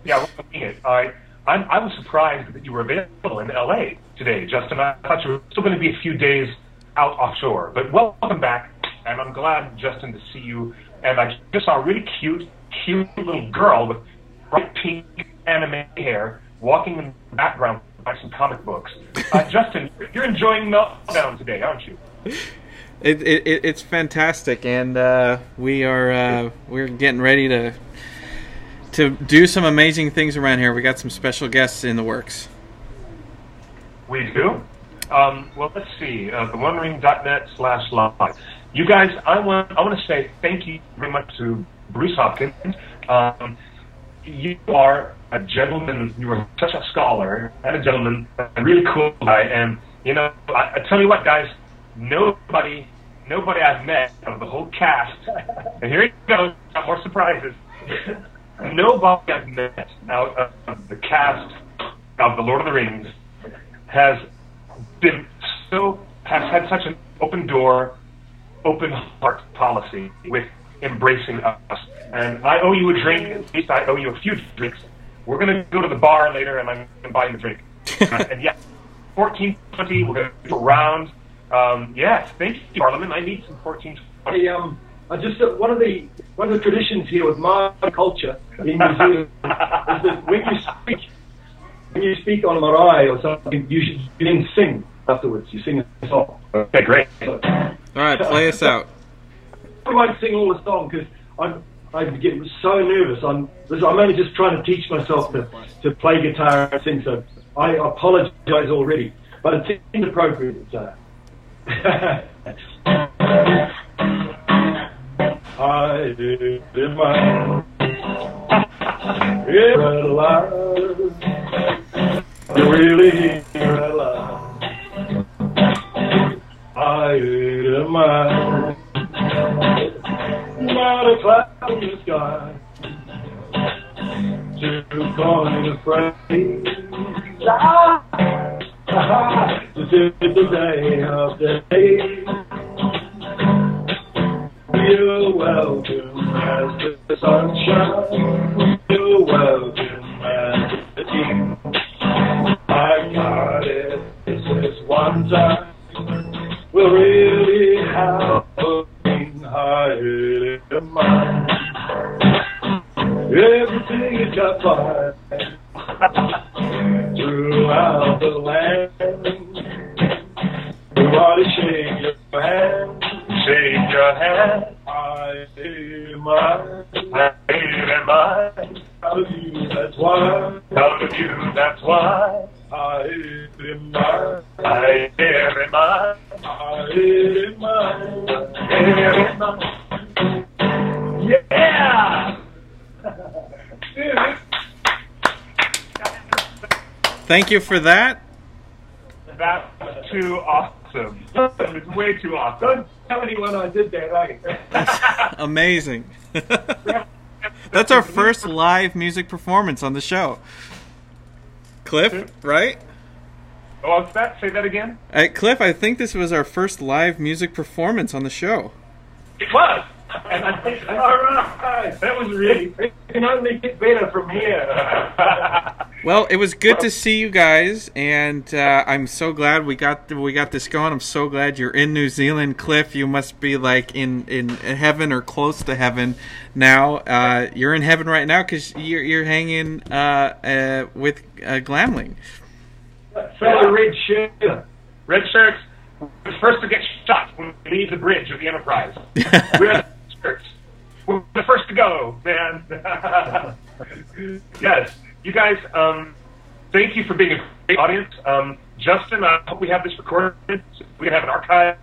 Yeah, we're winging it. I was surprised that you were available in L.A. today, Justin. I thought you were still going to be a few days out offshore. But welcome back, and I'm glad, Justin, to see you. And I just saw a really cute little girl with bright pink anime hair walking in the background by some comic books. Justin, you're enjoying Meltdown today, aren't you? It's fantastic, and we're getting ready to do some amazing things around here. We got some special guests in the works. We do? Well, let's see. TheOneRing.net/live. You guys, I want to say thank you very much to Bruce Hopkins. You are a gentleman. You are such a scholar and a gentleman, a really cool guy. And you know, I tell you what, guys, nobody I've met of the whole cast, and here it goes, got more surprises. Nobody I've met out of the cast of The Lord of the Rings has had such an open door, open heart policy with embracing us. And I owe you a drink, at least I owe you a few drinks. We're going to go to the bar later, and I'm going to buy you a drink. And yeah, 1420, we're going to go around. Yes, thank you, Parliament. I need some 1420. I just one of the traditions here with my culture in New Zealand is that when you speak on marae or something, you then sing afterwards. You sing a song. Okay, great. So, all right, play us out. I won't sing all the song because I get so nervous. I'm only just trying to teach myself to play guitar and sing. So I apologize already, but it's inappropriate. I did my alive, really alive. I did my not a cloud in the sky to coin a phrase. This is the day of the day. You're welcome as the sunshine. You're welcome as the tea. I got it. This is one time. We'll really have a thing higher in mind. Everything is got fire throughout the land. We want to shake your hand. Shake your hand. I hear mine. I hear mine. Out of you, that's why. Out of you, that's why. I hear mine. I hear mine. I hear mine. I hear mine. Yeah! Thank you for that. That was too awesome. That was way too awesome. Don't tell anyone I did that, right? Amazing. That's our first live music performance on the show. Cliff, right? Oh, what's that? Say that again? Cliff, I think this was our first live music performance on the show. It was. And I think, all right, that was really, it can only get better from here. Well, it was good to see you guys, and I'm so glad we got this going. I'm so glad you're in New Zealand, Cliff. You must be like in heaven or close to heaven now. You're in heaven right now because you're hanging with Glamling. Fellow red shirt. Red shirts, we're the first to get shot when we leave the bridge of the Enterprise. We're the shirts. We're the first to go, man. Yes. You guys, thank you for being a great audience. Justin, I hope we have this recorded so we can have an archive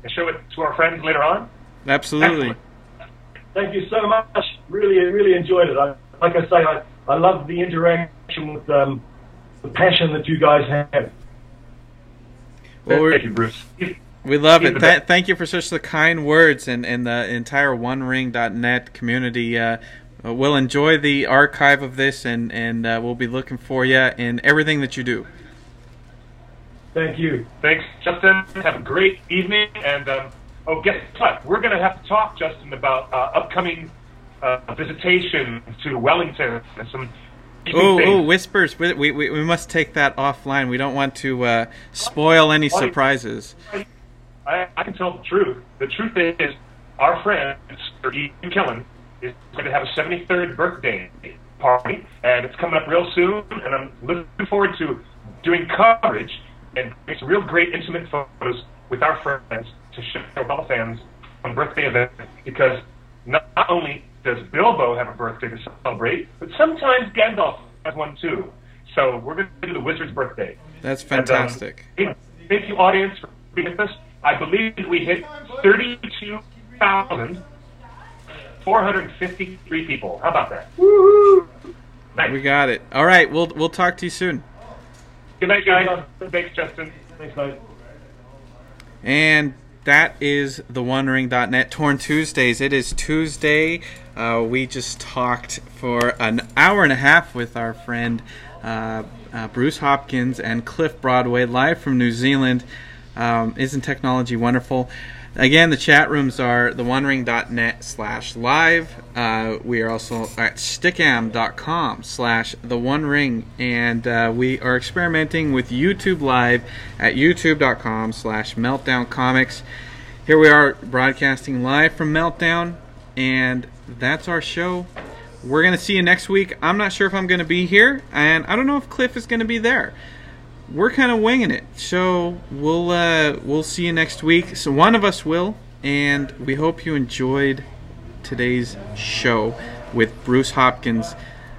and show it to our friends later on? Absolutely. Excellent. Thank you so much. Really enjoyed it. Like I say, I love the interaction with the passion that you guys have. Well, Thank you, Bruce. we love He's it. the best. Thank you for such the kind words, and the entire OneRing.net community. We'll enjoy the archive of this, and we'll be looking for you in everything that you do. Thank you. Thanks, Justin. Have a great evening. And guess what? We're going to have to talk, Justin, about upcoming visitation to Wellington and some. Oh, whispers. We must take that offline. We don't want to spoil any surprises. I can tell the truth. The truth is, our friend, Sir Ian Killen, is going to have a 73rd birthday party, and it's coming up real soon, and I'm looking forward to doing coverage and make some real great intimate photos with our friends to show all the fans on birthday event, because not only does Bilbo have a birthday to celebrate, but sometimes Gandalf has one too. So we're going to do the wizard's birthday. That's fantastic. And, thank you, audience, for being with us. I believe we hit 32,453 people. How about that? Woohoo! Nice. We got it. All right, we'll talk to you soon. Good night, guys. Thanks, Justin. Thanks, mate. And that is the OneRing.net Torn Tuesdays. It is Tuesday. We just talked for an hour and a half with our friend Bruce Hopkins and Cliff Broadway, live from New Zealand. Isn't technology wonderful? Again, the chat rooms are the OneRing.net/live. We are also at stickam.com/the OneRing, and we are experimenting with YouTube Live at youtube.com/Meltdown Comics. Here we are broadcasting live from Meltdown, and that's our show. We're going to see you next week. I'm not sure if I'm going to be here, and I don't know if Cliff is going to be there. We're kind of winging it, so we'll see you next week. So one of us will, and we hope you enjoyed today's show with Bruce Hopkins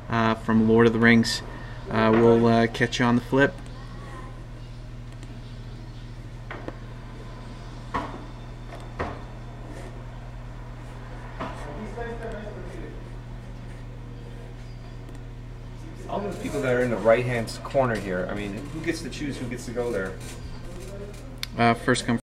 from Lord of the Rings. We'll catch you on the flip. All those people that are in the right-hand corner here, I mean, who gets to choose who gets to go there? First come.